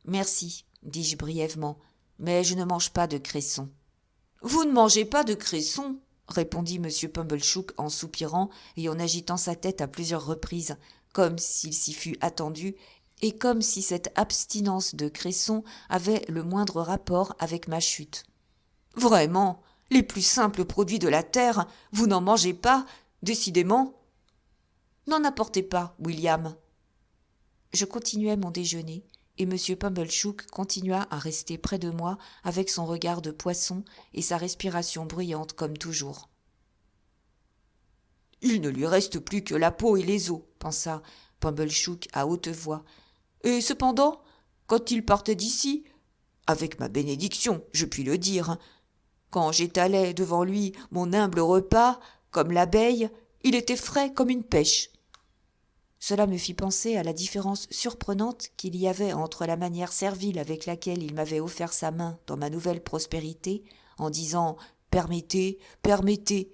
Merci, dis-je brièvement, mais je ne mange pas de cresson. Vous ne mangez pas de cresson ? Répondit M. Pumblechook en soupirant et en agitant sa tête à plusieurs reprises, comme s'il s'y fût attendu, et comme si cette abstinence de cresson avait le moindre rapport avec ma chute. « Vraiment, les plus simples produits de la terre, vous n'en mangez pas, décidément. » « N'en apportez pas, William. » Je continuai mon déjeuner, et M. Pumblechook continua à rester près de moi avec son regard de poisson et sa respiration bruyante comme toujours. « Il ne lui reste plus que la peau et les os, pensa Pumblechook à haute voix. Et cependant, quand il partait d'ici, avec ma bénédiction, je puis le dire, quand j'étalais devant lui mon humble repas, comme l'abeille, il était frais comme une pêche. » Cela me fit penser à la différence surprenante qu'il y avait entre la manière servile avec laquelle il m'avait offert sa main dans ma nouvelle prospérité, en disant « Permettez, permettez »,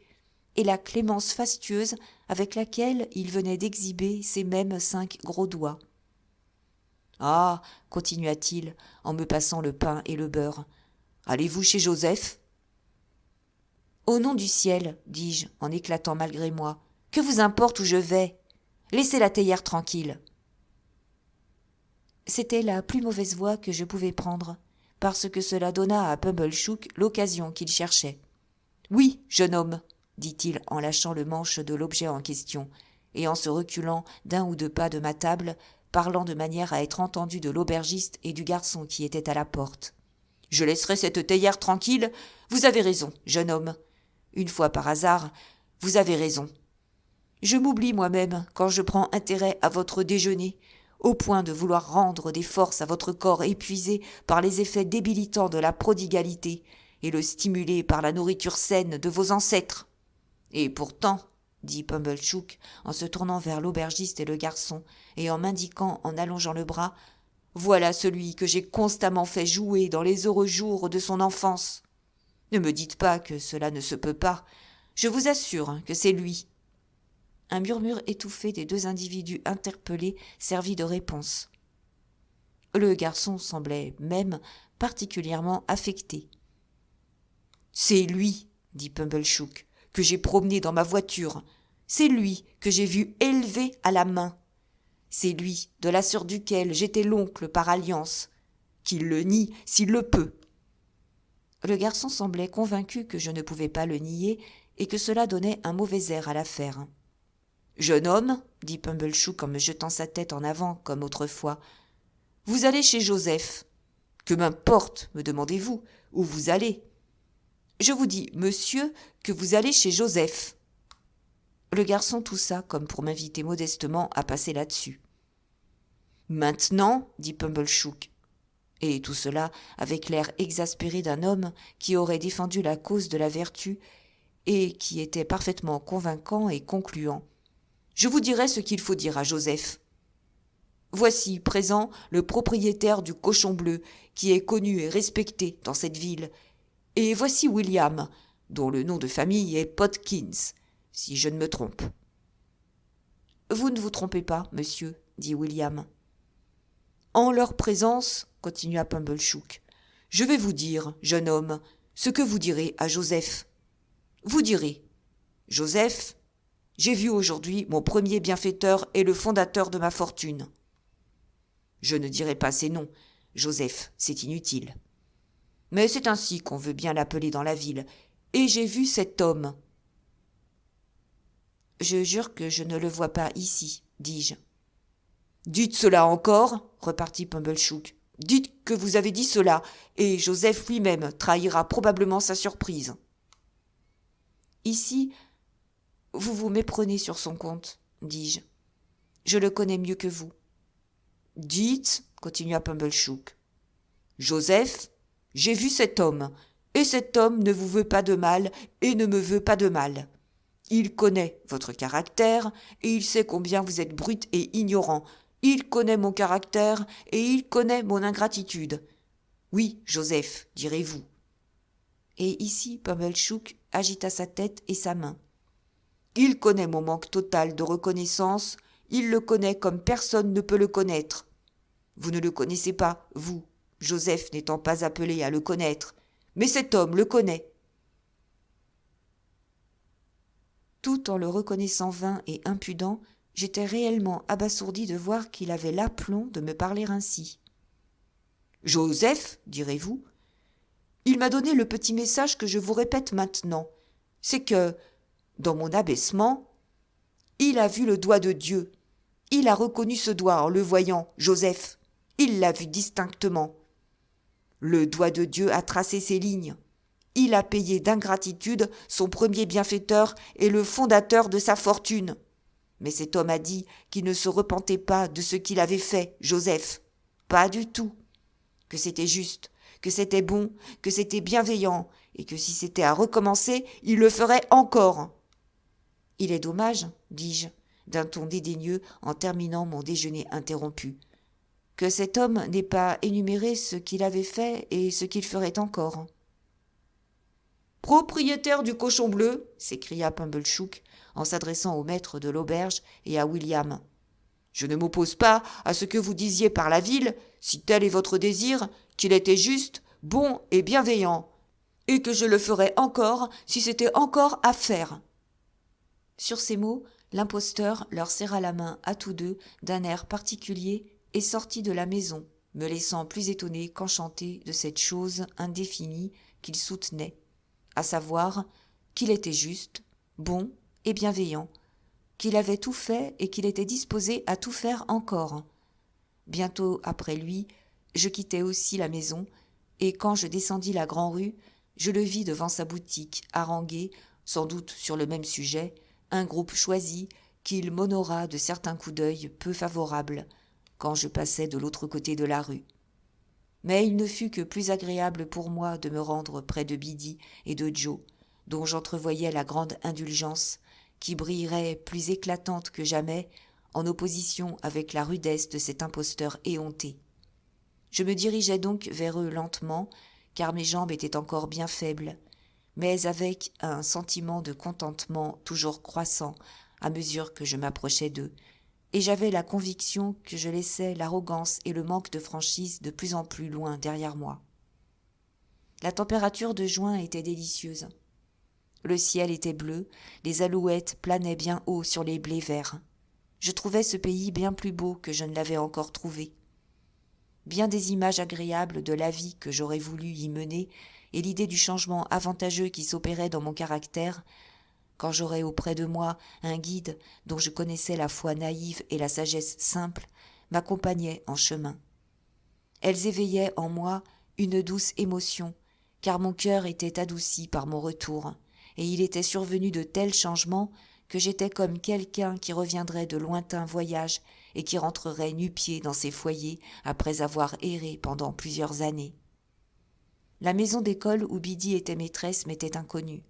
et la clémence fastueuse avec laquelle il venait d'exhiber ses mêmes 5 gros doigts. « Ah, continua-t-il, en me passant le pain et le beurre, allez-vous chez Joseph ? » « Au nom du ciel, dis-je, en éclatant malgré moi, que vous importe où je vais ? Laissez la théière tranquille. » C'était la plus mauvaise voie que je pouvais prendre, parce que cela donna à Pumblechook l'occasion qu'il cherchait. « Oui, jeune homme, » dit-il en lâchant le manche de l'objet en question, et en se reculant d'un ou deux pas de ma table, parlant de manière à être entendu de l'aubergiste et du garçon qui était à la porte. « Je laisserai cette théière tranquille. Vous avez raison, jeune homme. Une fois par hasard, vous avez raison. Je m'oublie moi-même quand je prends intérêt à votre déjeuner, au point de vouloir rendre des forces à votre corps épuisé par les effets débilitants de la prodigalité et le stimuler par la nourriture saine de vos ancêtres. Et pourtant, dit Pumblechook en se tournant vers l'aubergiste et le garçon et en m'indiquant en allongeant le bras, voilà celui que j'ai constamment fait jouer dans les heureux jours de son enfance. Ne me dites pas que cela ne se peut pas. Je vous assure que c'est lui. » Un murmure étouffé des 2 individus interpellés servit de réponse. Le garçon semblait même particulièrement affecté. « C'est lui, dit Pumblechook, que j'ai promené dans ma voiture. C'est lui que j'ai vu élevé à la main. C'est lui de la sœur duquel j'étais l'oncle par alliance. Qu'il le nie s'il le peut. Le garçon semblait convaincu que je ne pouvais pas le nier et que cela donnait un mauvais air à l'affaire. « Jeune homme, dit Pumblechook en me jetant sa tête en avant comme autrefois, vous allez chez Joseph. Que m'importe, me demandez-vous, où vous allez. Je vous dis, monsieur, que vous allez chez Joseph. » Le garçon toussa comme pour m'inviter modestement à passer là-dessus. « Maintenant, dit Pumblechook, et tout cela avec l'air exaspéré d'un homme qui aurait défendu la cause de la vertu et qui était parfaitement convaincant et concluant. Je vous dirai ce qu'il faut dire à Joseph. Voici, présent, le propriétaire du Cochon Bleu, qui est connu et respecté dans cette ville, et voici William, dont le nom de famille est Podkins, si je ne me trompe. Vous ne vous trompez pas, monsieur, dit William. En leur présence, continua Pumblechook, je vais vous dire, jeune homme, ce que vous direz à Joseph. Vous direz, Joseph, j'ai vu aujourd'hui mon premier bienfaiteur et le fondateur de ma fortune. Je ne dirai pas ces noms, Joseph, c'est inutile. Mais c'est ainsi qu'on veut bien l'appeler dans la ville, et j'ai vu cet homme. Je jure que je ne le vois pas ici, dis-je. Dites cela encore, repartit Pumblechook. Dites que vous avez dit cela, et Joseph lui-même trahira probablement sa surprise. Ici, vous vous méprenez sur son compte, dis-je. Je le connais mieux que vous. Dites, continua Pumblechook. Joseph, j'ai vu cet homme, et cet homme ne vous veut pas de mal et ne me veut pas de mal. Il connaît votre caractère, et il sait combien vous êtes brute et ignorant. Il connaît mon caractère, et il connaît mon ingratitude. Oui, Joseph, direz-vous. Et ici, Pumblechook agita sa tête et sa main. Il connaît mon manque total de reconnaissance, il le connaît comme personne ne peut le connaître. Vous ne le connaissez pas, vous, Joseph n'étant pas appelé à le connaître, mais cet homme le connaît. Tout en le reconnaissant vain et impudent, j'étais réellement abasourdi de voir qu'il avait l'aplomb de me parler ainsi. Joseph, direz-vous, il m'a donné le petit message que je vous répète maintenant, c'est que, dans mon abaissement, il a vu le doigt de Dieu. Il a reconnu ce doigt en le voyant, Joseph. Il l'a vu distinctement. Le doigt de Dieu a tracé ses lignes. Il a payé d'ingratitude son premier bienfaiteur et le fondateur de sa fortune. Mais cet homme a dit qu'il ne se repentait pas de ce qu'il avait fait, Joseph. Pas du tout. Que c'était juste, que c'était bon, que c'était bienveillant, et que si c'était à recommencer, il le ferait encore. Il est dommage, dis-je, d'un ton dédaigneux en terminant mon déjeuner interrompu, que cet homme n'ait pas énuméré ce qu'il avait fait et ce qu'il ferait encore. Propriétaire du Cochon Bleu, s'écria Pumblechook en s'adressant au maître de l'auberge et à William. Je ne m'oppose pas à ce que vous disiez par la ville, si tel est votre désir, qu'il était juste, bon et bienveillant, et que je le ferais encore si c'était encore à faire. Sur ces mots, l'imposteur leur serra la main à tous deux d'un air particulier et sortit de la maison, me laissant plus étonné qu'enchanté de cette chose indéfinie qu'il soutenait, à savoir qu'il était juste, bon et bienveillant, qu'il avait tout fait et qu'il était disposé à tout faire encore. Bientôt après lui, je quittai aussi la maison, et quand je descendis la grande-rue, je le vis devant sa boutique, haranguer, sans doute sur le même sujet, un groupe choisi qu'il m'honora de certains coups d'œil peu favorables quand je passais de l'autre côté de la rue. Mais il ne fut que plus agréable pour moi de me rendre près de Biddy et de Joe, dont j'entrevoyais la grande indulgence, qui brillerait plus éclatante que jamais en opposition avec la rudesse de cet imposteur éhonté. Je me dirigeais donc vers eux lentement, car mes jambes étaient encore bien faibles, mais avec un sentiment de contentement toujours croissant à mesure que je m'approchais d'eux, et j'avais la conviction que je laissais l'arrogance et le manque de franchise de plus en plus loin derrière moi. La température de juin était délicieuse. Le ciel était bleu, les alouettes planaient bien haut sur les blés verts. Je trouvais ce pays bien plus beau que je ne l'avais encore trouvé. Bien des images agréables de la vie que j'aurais voulu y mener et l'idée du changement avantageux qui s'opérait dans mon caractère, quand j'aurais auprès de moi un guide dont je connaissais la foi naïve et la sagesse simple, m'accompagnaient en chemin. Elles éveillaient en moi une douce émotion, car mon cœur était adouci par mon retour, et il était survenu de tels changements que j'étais comme quelqu'un qui reviendrait de lointains voyages et qui rentrerait nu-pieds dans ses foyers après avoir erré pendant plusieurs années. La maison d'école où Biddy était maîtresse m'était inconnue,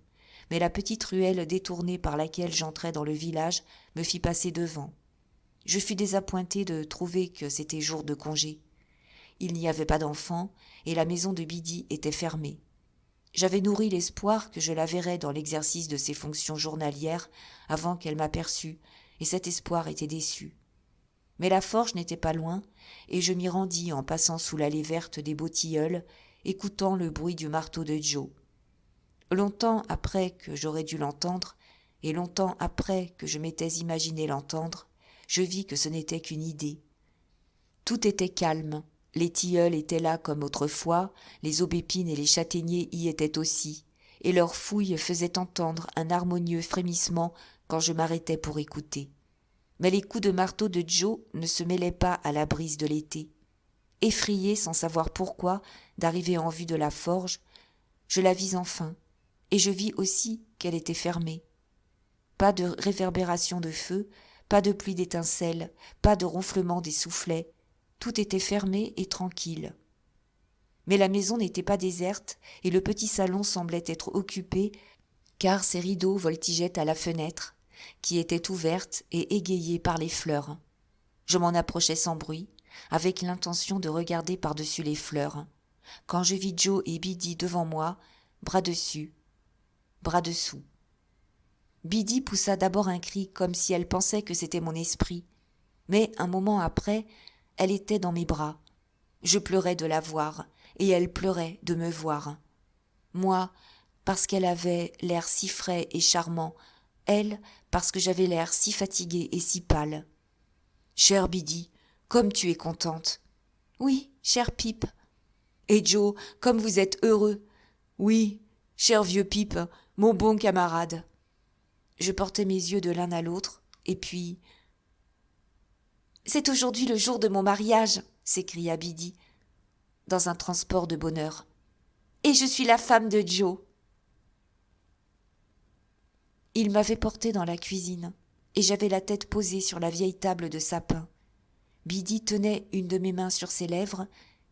mais la petite ruelle détournée par laquelle j'entrais dans le village me fit passer devant. Je fus désappointé de trouver que c'était jour de congé. Il n'y avait pas d'enfants et la maison de Biddy était fermée. J'avais nourri l'espoir que je la verrais dans l'exercice de ses fonctions journalières avant qu'elle m'aperçût, et cet espoir était déçu. Mais la forge n'était pas loin, et je m'y rendis en passant sous l'allée verte des beaux tilleuls, écoutant le bruit du marteau de Joe. Longtemps après que j'aurais dû l'entendre, et longtemps après que je m'étais imaginé l'entendre, je vis que ce n'était qu'une idée. Tout était calme. Les tilleuls étaient là comme autrefois, les aubépines et les châtaigniers y étaient aussi, et leurs fouilles faisaient entendre un harmonieux frémissement quand je m'arrêtais pour écouter. Mais les coups de marteau de Joe ne se mêlaient pas à la brise de l'été. Effrayé, sans savoir pourquoi, d'arriver en vue de la forge, je la vis enfin, et je vis aussi qu'elle était fermée. Pas de réverbération de feu, pas de pluie d'étincelles, pas de ronflement des soufflets, tout était fermé et tranquille. Mais la maison n'était pas déserte et le petit salon semblait être occupé car ses rideaux voltigeaient à la fenêtre, qui était ouverte et égayée par les fleurs. Je m'en approchai sans bruit, avec l'intention de regarder par-dessus les fleurs, quand je vis Joe et Biddy devant moi, bras dessus, bras dessous. Biddy poussa d'abord un cri comme si elle pensait que c'était mon esprit, mais un moment après, elle était dans mes bras. Je pleurais de la voir, et elle pleurait de me voir. Moi, parce qu'elle avait l'air si frais et charmant, elle, parce que j'avais l'air si fatigué et si pâle. « Chère Biddy, comme tu es contente. »« Oui, cher Pip. »« Et Joe, comme vous êtes heureux. »« Oui, cher vieux Pip, mon bon camarade. » Je portais mes yeux de l'un à l'autre, et puis... « C'est aujourd'hui le jour de mon mariage !» s'écria Biddy, dans un transport de bonheur. « Et je suis la femme de Joe !» Il m'avait portée dans la cuisine, et j'avais la tête posée sur la vieille table de sapin. Biddy tenait une de mes mains sur ses lèvres,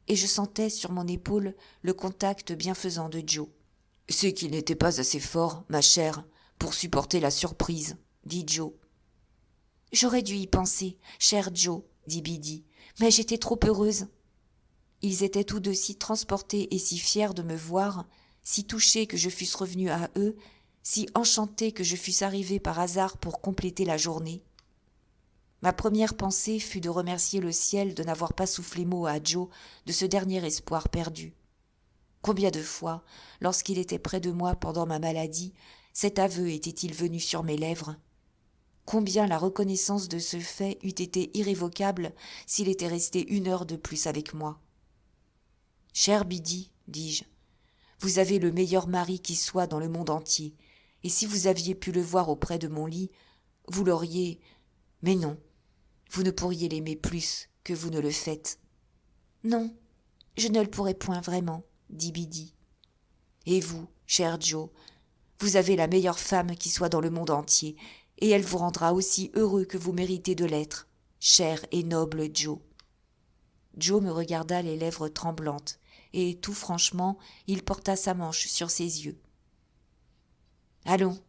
et je sentais sur mon épaule le contact bienfaisant de Joe. « C'est qu'il n'était pas assez fort, ma chère, pour supporter la surprise, » dit Joe. « J'aurais dû y penser, cher Joe, » dit Biddy, « mais j'étais trop heureuse. » Ils étaient tous deux si transportés et si fiers de me voir, si touchés que je fusse revenue à eux, si enchantés que je fusse arrivée par hasard pour compléter la journée. Ma première pensée fut de remercier le ciel de n'avoir pas soufflé mot à Joe de ce dernier espoir perdu. Combien de fois, lorsqu'il était près de moi pendant ma maladie, cet aveu était-il venu sur mes lèvres ? Combien la reconnaissance de ce fait eût été irrévocable s'il était resté 1 heure de plus avec moi. « Cher Biddy, dis-je, vous avez le meilleur mari qui soit dans le monde entier, et si vous aviez pu le voir auprès de mon lit, vous l'auriez... Mais non, vous ne pourriez l'aimer plus que vous ne le faites. »« Non, je ne le pourrais point vraiment, » dit Biddy. « Et vous, cher Joe, vous avez la meilleure femme qui soit dans le monde entier, et elle vous rendra aussi heureux que vous méritez de l'être, cher et noble Joe. » Joe me regarda les lèvres tremblantes, et tout franchement, il porta sa manche sur ses yeux. « Allons,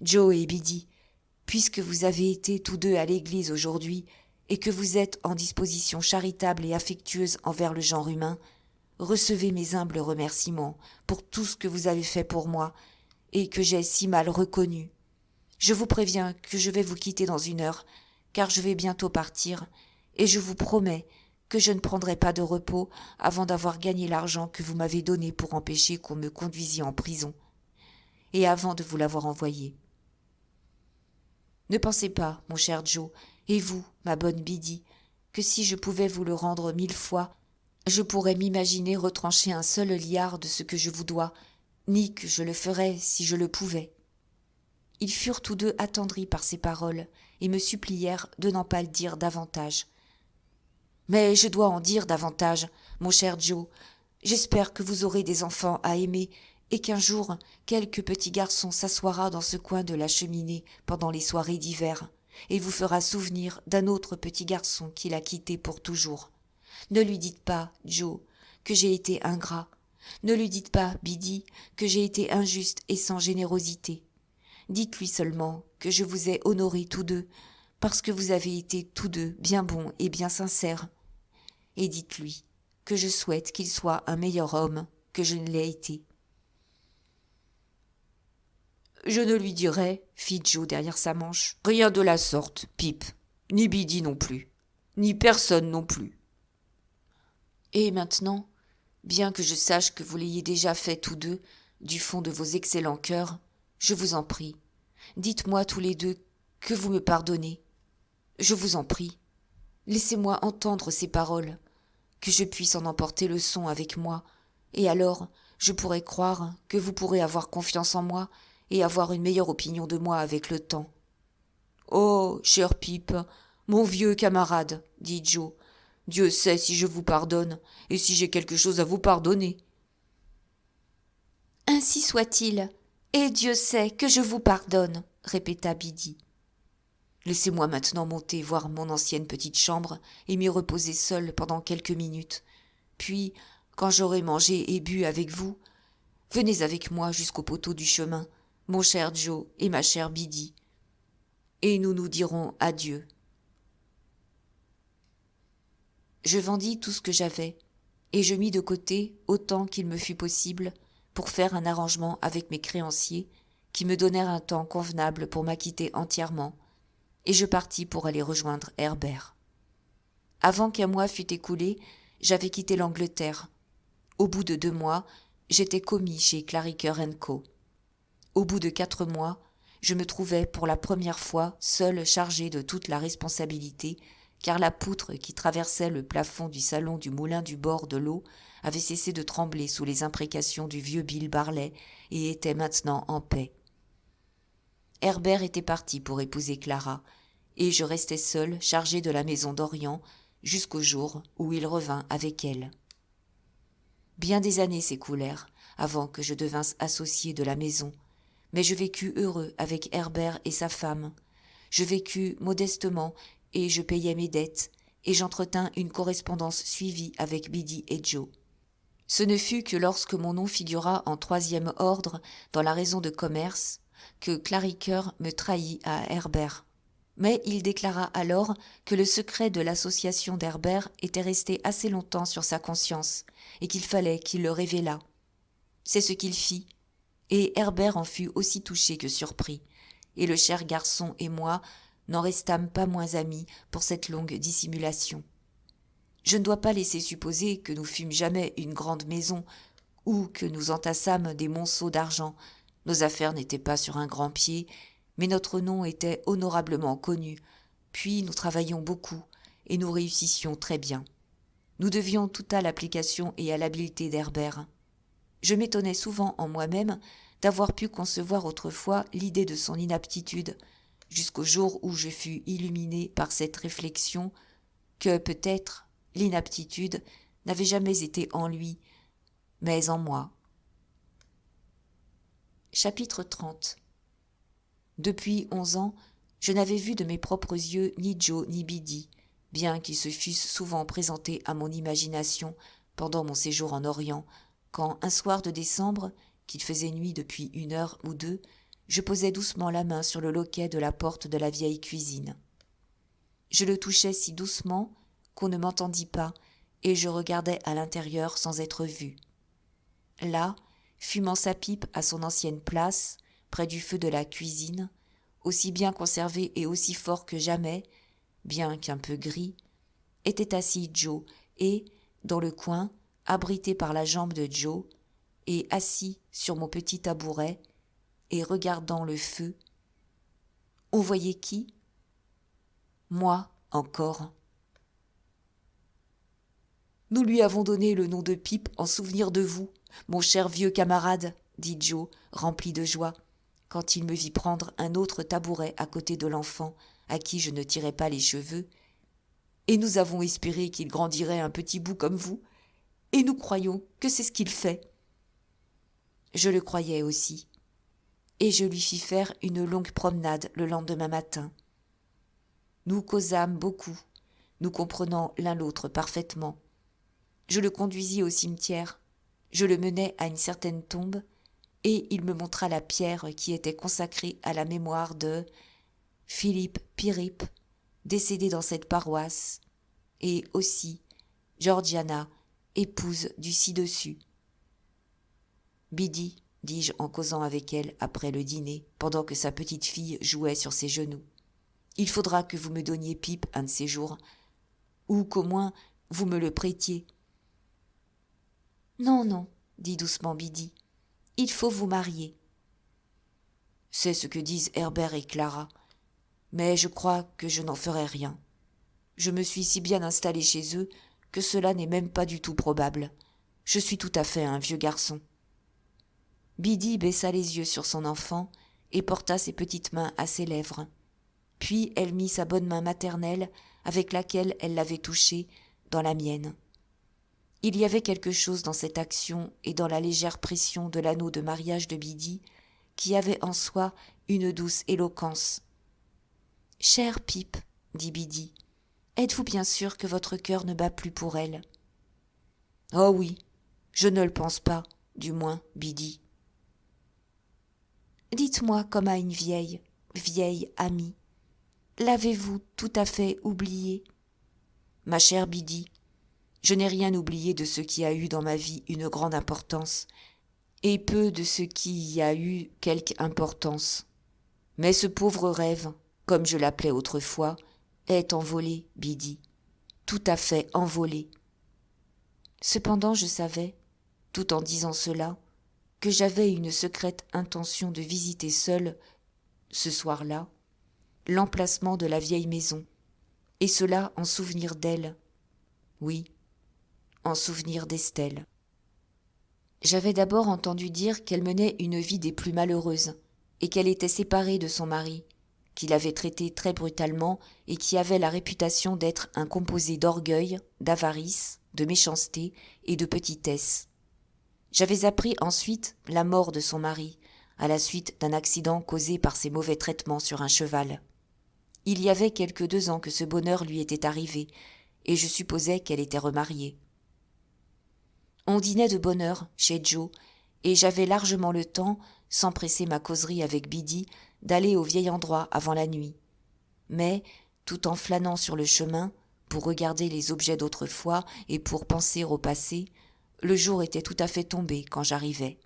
Joe et Biddy, puisque vous avez été tous deux à l'église aujourd'hui, et que vous êtes en disposition charitable et affectueuse envers le genre humain, recevez mes humbles remerciements pour tout ce que vous avez fait pour moi, et que j'ai si mal reconnu. Je vous préviens que je vais vous quitter dans 1 heure, car je vais bientôt partir, et je vous promets que je ne prendrai pas de repos avant d'avoir gagné l'argent que vous m'avez donné pour empêcher qu'on me conduisît en prison, et avant de vous l'avoir envoyé. Ne pensez pas, mon cher Joe, et vous, ma bonne Biddy, que si je pouvais vous le rendre 1000 fois, je pourrais m'imaginer retrancher un seul liard de ce que je vous dois, ni que je le ferais si je le pouvais. » Ils furent tous deux attendris par ces paroles et me supplièrent de n'en pas le dire davantage. « Mais je dois en dire davantage, mon cher Joe. J'espère que vous aurez des enfants à aimer et qu'un jour quelque petit garçon s'assoira dans ce coin de la cheminée pendant les soirées d'hiver et vous fera souvenir d'un autre petit garçon qu'il a quitté pour toujours. Ne lui dites pas, Joe, que j'ai été ingrat. Ne lui dites pas, Biddy, que j'ai été injuste et sans générosité. Dites-lui seulement que je vous ai honorés tous deux, parce que vous avez été tous deux bien bons et bien sincères. Et dites-lui que je souhaite qu'il soit un meilleur homme que je ne l'ai été. » « Je ne lui dirai, fit Joe derrière sa manche, rien de la sorte, Pip, ni Biddy non plus, ni personne non plus. Et maintenant, bien que je sache que vous l'ayez déjà fait tous deux, du fond de vos excellents cœurs, je vous en prie, dites-moi tous les deux que vous me pardonnez. Je vous en prie, laissez-moi entendre ces paroles, que je puisse en emporter le son avec moi, et alors je pourrai croire que vous pourrez avoir confiance en moi et avoir une meilleure opinion de moi avec le temps. »« Oh, cher Pip, mon vieux camarade, dit Joe, Dieu sait si je vous pardonne, et si j'ai quelque chose à vous pardonner. »« Ainsi soit-il, et Dieu sait que je vous pardonne, répéta Biddy. Laissez-moi maintenant monter voir mon ancienne petite chambre et m'y reposer seule pendant quelques minutes. Puis, quand j'aurai mangé et bu avec vous, venez avec moi jusqu'au poteau du chemin, mon cher Joe et ma chère Biddy, et nous nous dirons adieu. » Je vendis tout ce que j'avais, et je mis de côté autant qu'il me fut possible pour faire un arrangement avec mes créanciers qui me donnèrent un temps convenable pour m'acquitter entièrement, et je partis pour aller rejoindre Herbert. Avant qu'un mois fût écoulé, j'avais quitté l'Angleterre. Au bout de 2 mois, j'étais commis chez Clarriker & Co. Au bout de 4 mois, je me trouvais pour la première fois seule chargée de toute la responsabilité, car la poutre qui traversait le plafond du salon du moulin du bord de l'eau avait cessé de trembler sous les imprécations du vieux Bill Barley et était maintenant en paix. Herbert était parti pour épouser Clara, et je restais seule chargée de la maison d'Orient jusqu'au jour où il revint avec elle. Bien des années s'écoulèrent avant que je devinsse associé de la maison, mais je vécus heureux avec Herbert et sa femme. Je vécus modestement et je payais mes dettes, et j'entretins une correspondance suivie avec Biddy et Joe. Ce ne fut que lorsque mon nom figura en 3e ordre dans la raison de commerce que Clarriker me trahit à Herbert. Mais il déclara alors que le secret de l'association d'Herbert était resté assez longtemps sur sa conscience et qu'il fallait qu'il le révélât. C'est ce qu'il fit, et Herbert en fut aussi touché que surpris, et le cher garçon et moi n'en restâmes pas moins amis pour cette longue dissimulation. Je ne dois pas laisser supposer que nous fûmes jamais une grande maison ou que nous entassâmes des monceaux d'argent. Nos affaires n'étaient pas sur un grand pied, mais notre nom était honorablement connu, puis nous travaillions beaucoup et nous réussissions très bien. Nous devions tout à l'application et à l'habileté d'Herbert. Je m'étonnais souvent en moi-même d'avoir pu concevoir autrefois l'idée de son inaptitude, jusqu'au jour où je fus illuminé par cette réflexion que peut-être l'inaptitude n'avait jamais été en lui, mais en moi. Chapitre 30. Depuis 11 ans, je n'avais vu de mes propres yeux ni Joe ni Biddy, bien qu'ils se fussent souvent présentés à mon imagination pendant mon séjour en Orient, quand, un soir de décembre, qu'il faisait nuit depuis 1 heure ou 2, je posai doucement la main sur le loquet de la porte de la vieille cuisine. Je le touchai si doucement qu'on ne m'entendit pas, et je regardai à l'intérieur sans être vu. Là, fumant sa pipe à son ancienne place, près du feu de la cuisine, aussi bien conservé et aussi fort que jamais, bien qu'un peu gris, était assis Joe, et, dans le coin, abrité par la jambe de Joe, et assis sur mon petit tabouret, et regardant le feu. On voyait qui ? Moi, encore. Nous lui avons donné le nom de Pip en souvenir de vous, mon cher vieux camarade, dit Joe, rempli de joie, quand il me vit prendre un autre tabouret à côté de l'enfant, à qui je ne tirais pas les cheveux, et nous avons espéré qu'il grandirait un petit bout comme vous, et nous croyons que c'est ce qu'il fait. Je le croyais aussi, et je lui fis faire une longue promenade le lendemain matin. Nous causâmes beaucoup, nous comprenant l'un l'autre parfaitement. Je le conduisis au cimetière, je le menai à une certaine tombe, et il me montra la pierre qui était consacrée à la mémoire de Philippe Pirip, décédé dans cette paroisse, et aussi Georgiana, épouse du ci-dessus. Biddy, dis-je en causant avec elle après le dîner, pendant que sa petite fille jouait sur ses genoux, il faudra que vous me donniez Pip un de ces jours, ou qu'au moins vous me le prêtiez. Non, non, dit doucement Biddy, il faut vous marier. C'est ce que disent Herbert et Clara, mais je crois que je n'en ferai rien. Je me suis si bien installée chez eux que cela n'est même pas du tout probable. Je suis tout à fait un vieux garçon. Biddy baissa les yeux sur son enfant et porta ses petites mains à ses lèvres. Puis elle mit sa bonne main maternelle, avec laquelle elle l'avait touché, dans la mienne. Il y avait quelque chose dans cette action et dans la légère pression de l'anneau de mariage de Biddy qui avait en soi une douce éloquence. « Cher Pip, dit Biddy, êtes-vous bien sûr que votre cœur ne bat plus pour elle ?»« Oh oui, je ne le pense pas, du moins, Biddy. »« Dites-moi comme à une vieille amie. L'avez-vous tout à fait oubliée ?»« Ma chère Biddy, je n'ai rien oublié de ce qui a eu dans ma vie une grande importance, et peu de ce qui y a eu quelque importance. Mais ce pauvre rêve, comme je l'appelais autrefois, est envolé, Biddy, tout à fait envolé. Cependant je savais, tout en disant cela, que j'avais une secrète intention de visiter seule, ce soir-là, l'emplacement de la vieille maison, et cela en souvenir d'elle. Oui, en souvenir d'Estelle. J'avais d'abord entendu dire qu'elle menait une vie des plus malheureuses, et qu'elle était séparée de son mari, qui l'avait traitée très brutalement et qui avait la réputation d'être un composé d'orgueil, d'avarice, de méchanceté et de petitesse. J'avais appris ensuite la mort de son mari, à la suite d'un accident causé par ses mauvais traitements sur un cheval. Il y avait quelque 2 ans que ce bonheur lui était arrivé, et je supposais qu'elle était remariée. On dînait de bonne heure chez Joe, et j'avais largement le temps, sans presser ma causerie avec Biddy, d'aller au vieil endroit avant la nuit. Mais, tout en flânant sur le chemin, pour regarder les objets d'autrefois et pour penser au passé, le jour était tout à fait tombé quand j'arrivais.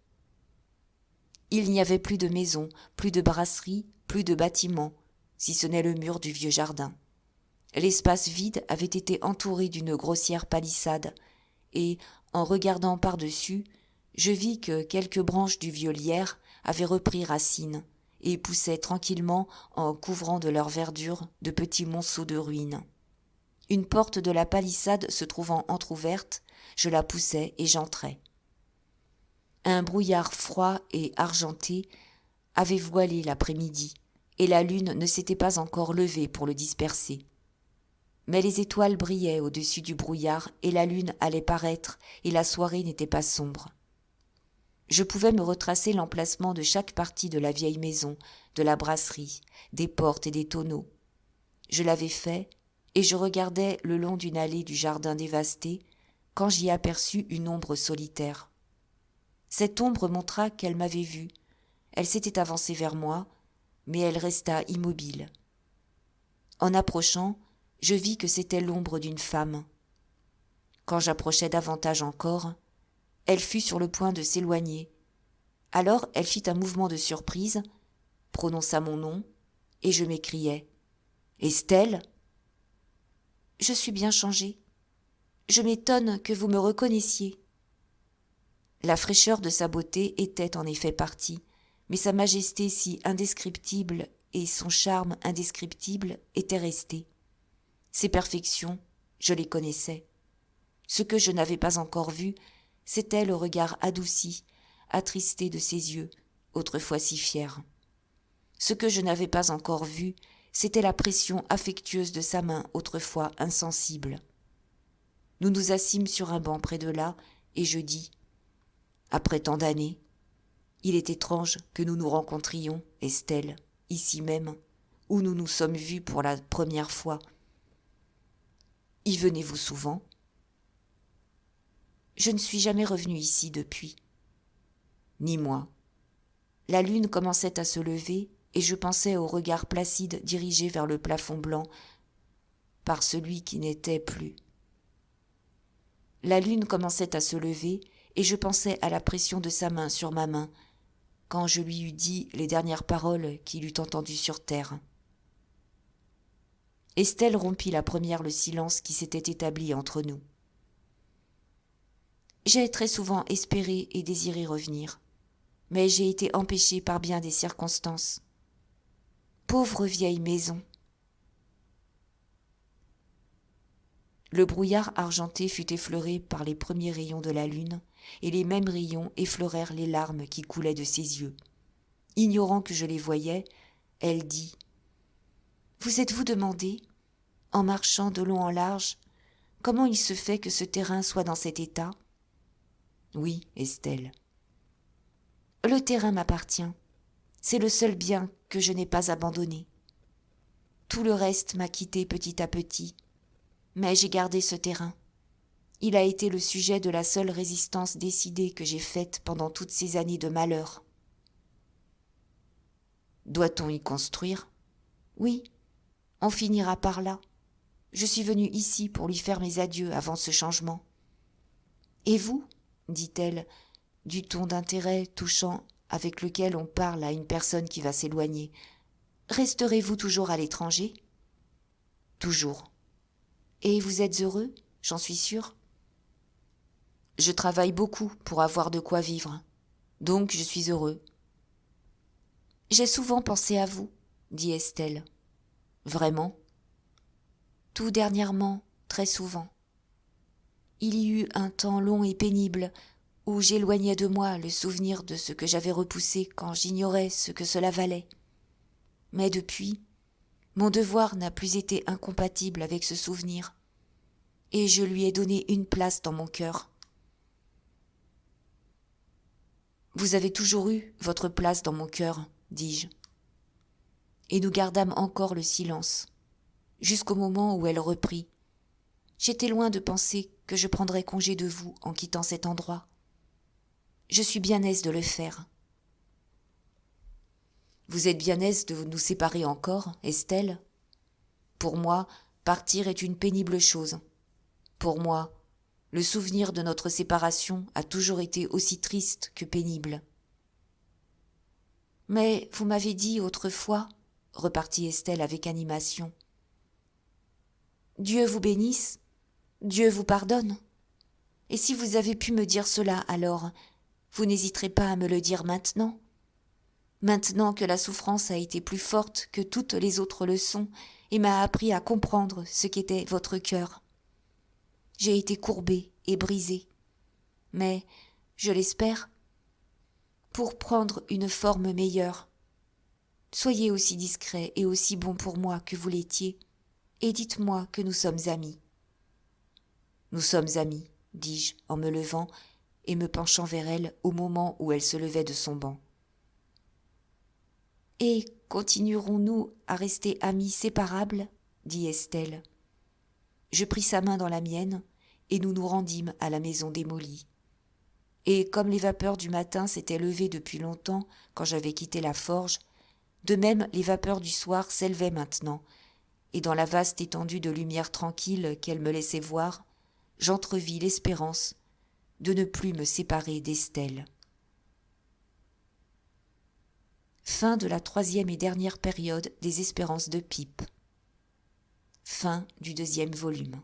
Il n'y avait plus de maison, plus de brasserie, plus de bâtiment, si ce n'est le mur du vieux jardin. L'espace vide avait été entouré d'une grossière palissade, et, en regardant par-dessus, je vis que quelques branches du vieux lierre avaient repris racine et poussaient tranquillement en couvrant de leur verdure de petits monceaux de ruines. Une porte de la palissade se trouvant entr'ouverte, je la poussai et j'entrai. Un brouillard froid et argenté avait voilé l'après-midi, et la lune ne s'était pas encore levée pour le disperser. Mais les étoiles brillaient au-dessus du brouillard et la lune allait paraître et la soirée n'était pas sombre. Je pouvais me retracer l'emplacement de chaque partie de la vieille maison, de la brasserie, des portes et des tonneaux. Je l'avais fait et je regardais le long d'une allée du jardin dévasté quand j'y aperçus une ombre solitaire. Cette ombre montra qu'elle m'avait vu. Elle s'était avancée vers moi, mais elle resta immobile. En approchant, je vis que c'était l'ombre d'une femme. Quand j'approchai davantage encore, elle fut sur le point de s'éloigner. Alors elle fit un mouvement de surprise, prononça mon nom, et je m'écriai « Estelle !»« Je suis bien changée. Je m'étonne que vous me reconnaissiez. » La fraîcheur de sa beauté était en effet partie, mais sa majesté si indescriptible et son charme indescriptible étaient restés. Ses perfections, je les connaissais. Ce que je n'avais pas encore vu, c'était le regard adouci, attristé de ses yeux, autrefois si fiers. Ce que je n'avais pas encore vu, c'était la pression affectueuse de sa main, autrefois insensible. Nous nous assîmes sur un banc près de là, et je dis, après tant d'années, il est étrange que nous nous rencontrions, Estelle, ici même, où nous nous sommes vus pour la première fois. Y venez-vous souvent ? Je ne suis jamais revenue ici depuis. Ni moi. La lune commençait à se lever, et je pensais au regard placide dirigé vers le plafond blanc par celui qui n'était plus. La lune commençait à se lever, et je pensais à la pression de sa main sur ma main, quand je lui eus dit les dernières paroles qu'il eût entendues sur terre. Estelle rompit la première le silence qui s'était établi entre nous. J'ai très souvent espéré et désiré revenir, mais j'ai été empêchée par bien des circonstances. Pauvre vieille maison. Le brouillard argenté fut effleuré par les premiers rayons de la lune, et les mêmes rayons effleurèrent les larmes qui coulaient de ses yeux. Ignorant que je les voyais, elle dit « Vous êtes-vous demandé, en marchant de long en large, comment il se fait que ce terrain soit dans cet état ?»« Oui, Estelle. »« Le terrain m'appartient. C'est le seul bien que je n'ai pas abandonné. Tout le reste m'a quitté petit à petit. Mais j'ai gardé ce terrain. Il a été le sujet de la seule résistance décidée que j'ai faite pendant toutes ces années de malheur. Doit-on y construire ? Oui, on finira par là. Je suis venue ici pour lui faire mes adieux avant ce changement. Et vous ? Dit-elle, du ton d'intérêt touchant avec lequel on parle à une personne qui va s'éloigner. Resterez-vous toujours à l'étranger ? Toujours. Et vous êtes heureux, j'en suis sûre ? Je travaille beaucoup pour avoir de quoi vivre, donc je suis heureux. J'ai souvent pensé à vous, dit Estelle. Vraiment ? Tout dernièrement, très souvent. Il y eut un temps long et pénible où j'éloignais de moi le souvenir de ce que j'avais repoussé quand j'ignorais ce que cela valait. Mais depuis, mon devoir n'a plus été incompatible avec ce souvenir, et je lui ai donné une place dans mon cœur. Vous avez toujours eu votre place dans mon cœur, dis-je. Et nous gardâmes encore le silence, jusqu'au moment où elle reprit. J'étais loin de penser que je prendrais congé de vous en quittant cet endroit. Je suis bien aise de le faire. Vous êtes bien aise de nous séparer encore, Estelle ? Pour moi, partir est une pénible chose. Pour moi, le souvenir de notre séparation a toujours été aussi triste que pénible. Mais vous m'avez dit autrefois, repartit Estelle avec animation, Dieu vous bénisse, Dieu vous pardonne. Et si vous avez pu me dire cela alors, vous n'hésiterez pas à me le dire maintenant. Maintenant que la souffrance a été plus forte que toutes les autres leçons et m'a appris à comprendre ce qu'était votre cœur. J'ai été courbée et brisée, mais, je l'espère, pour prendre une forme meilleure. Soyez aussi discret et aussi bon pour moi que vous l'étiez, et dites-moi que nous sommes amis. Nous sommes amis, dis-je en me levant et me penchant vers elle au moment où elle se levait de son banc. Et continuerons-nous à rester amis séparables ? Dit Estelle. Je pris sa main dans la mienne et nous nous rendîmes à la maison démolie. Et comme les vapeurs du matin s'étaient levées depuis longtemps quand j'avais quitté la forge, de même les vapeurs du soir s'élevaient maintenant, et dans la vaste étendue de lumière tranquille qu'elle me laissait voir, j'entrevis l'espérance de ne plus me séparer d'Estelle. Fin de la 3e et dernière période des Espérances de Pipe. Fin du 2e volume.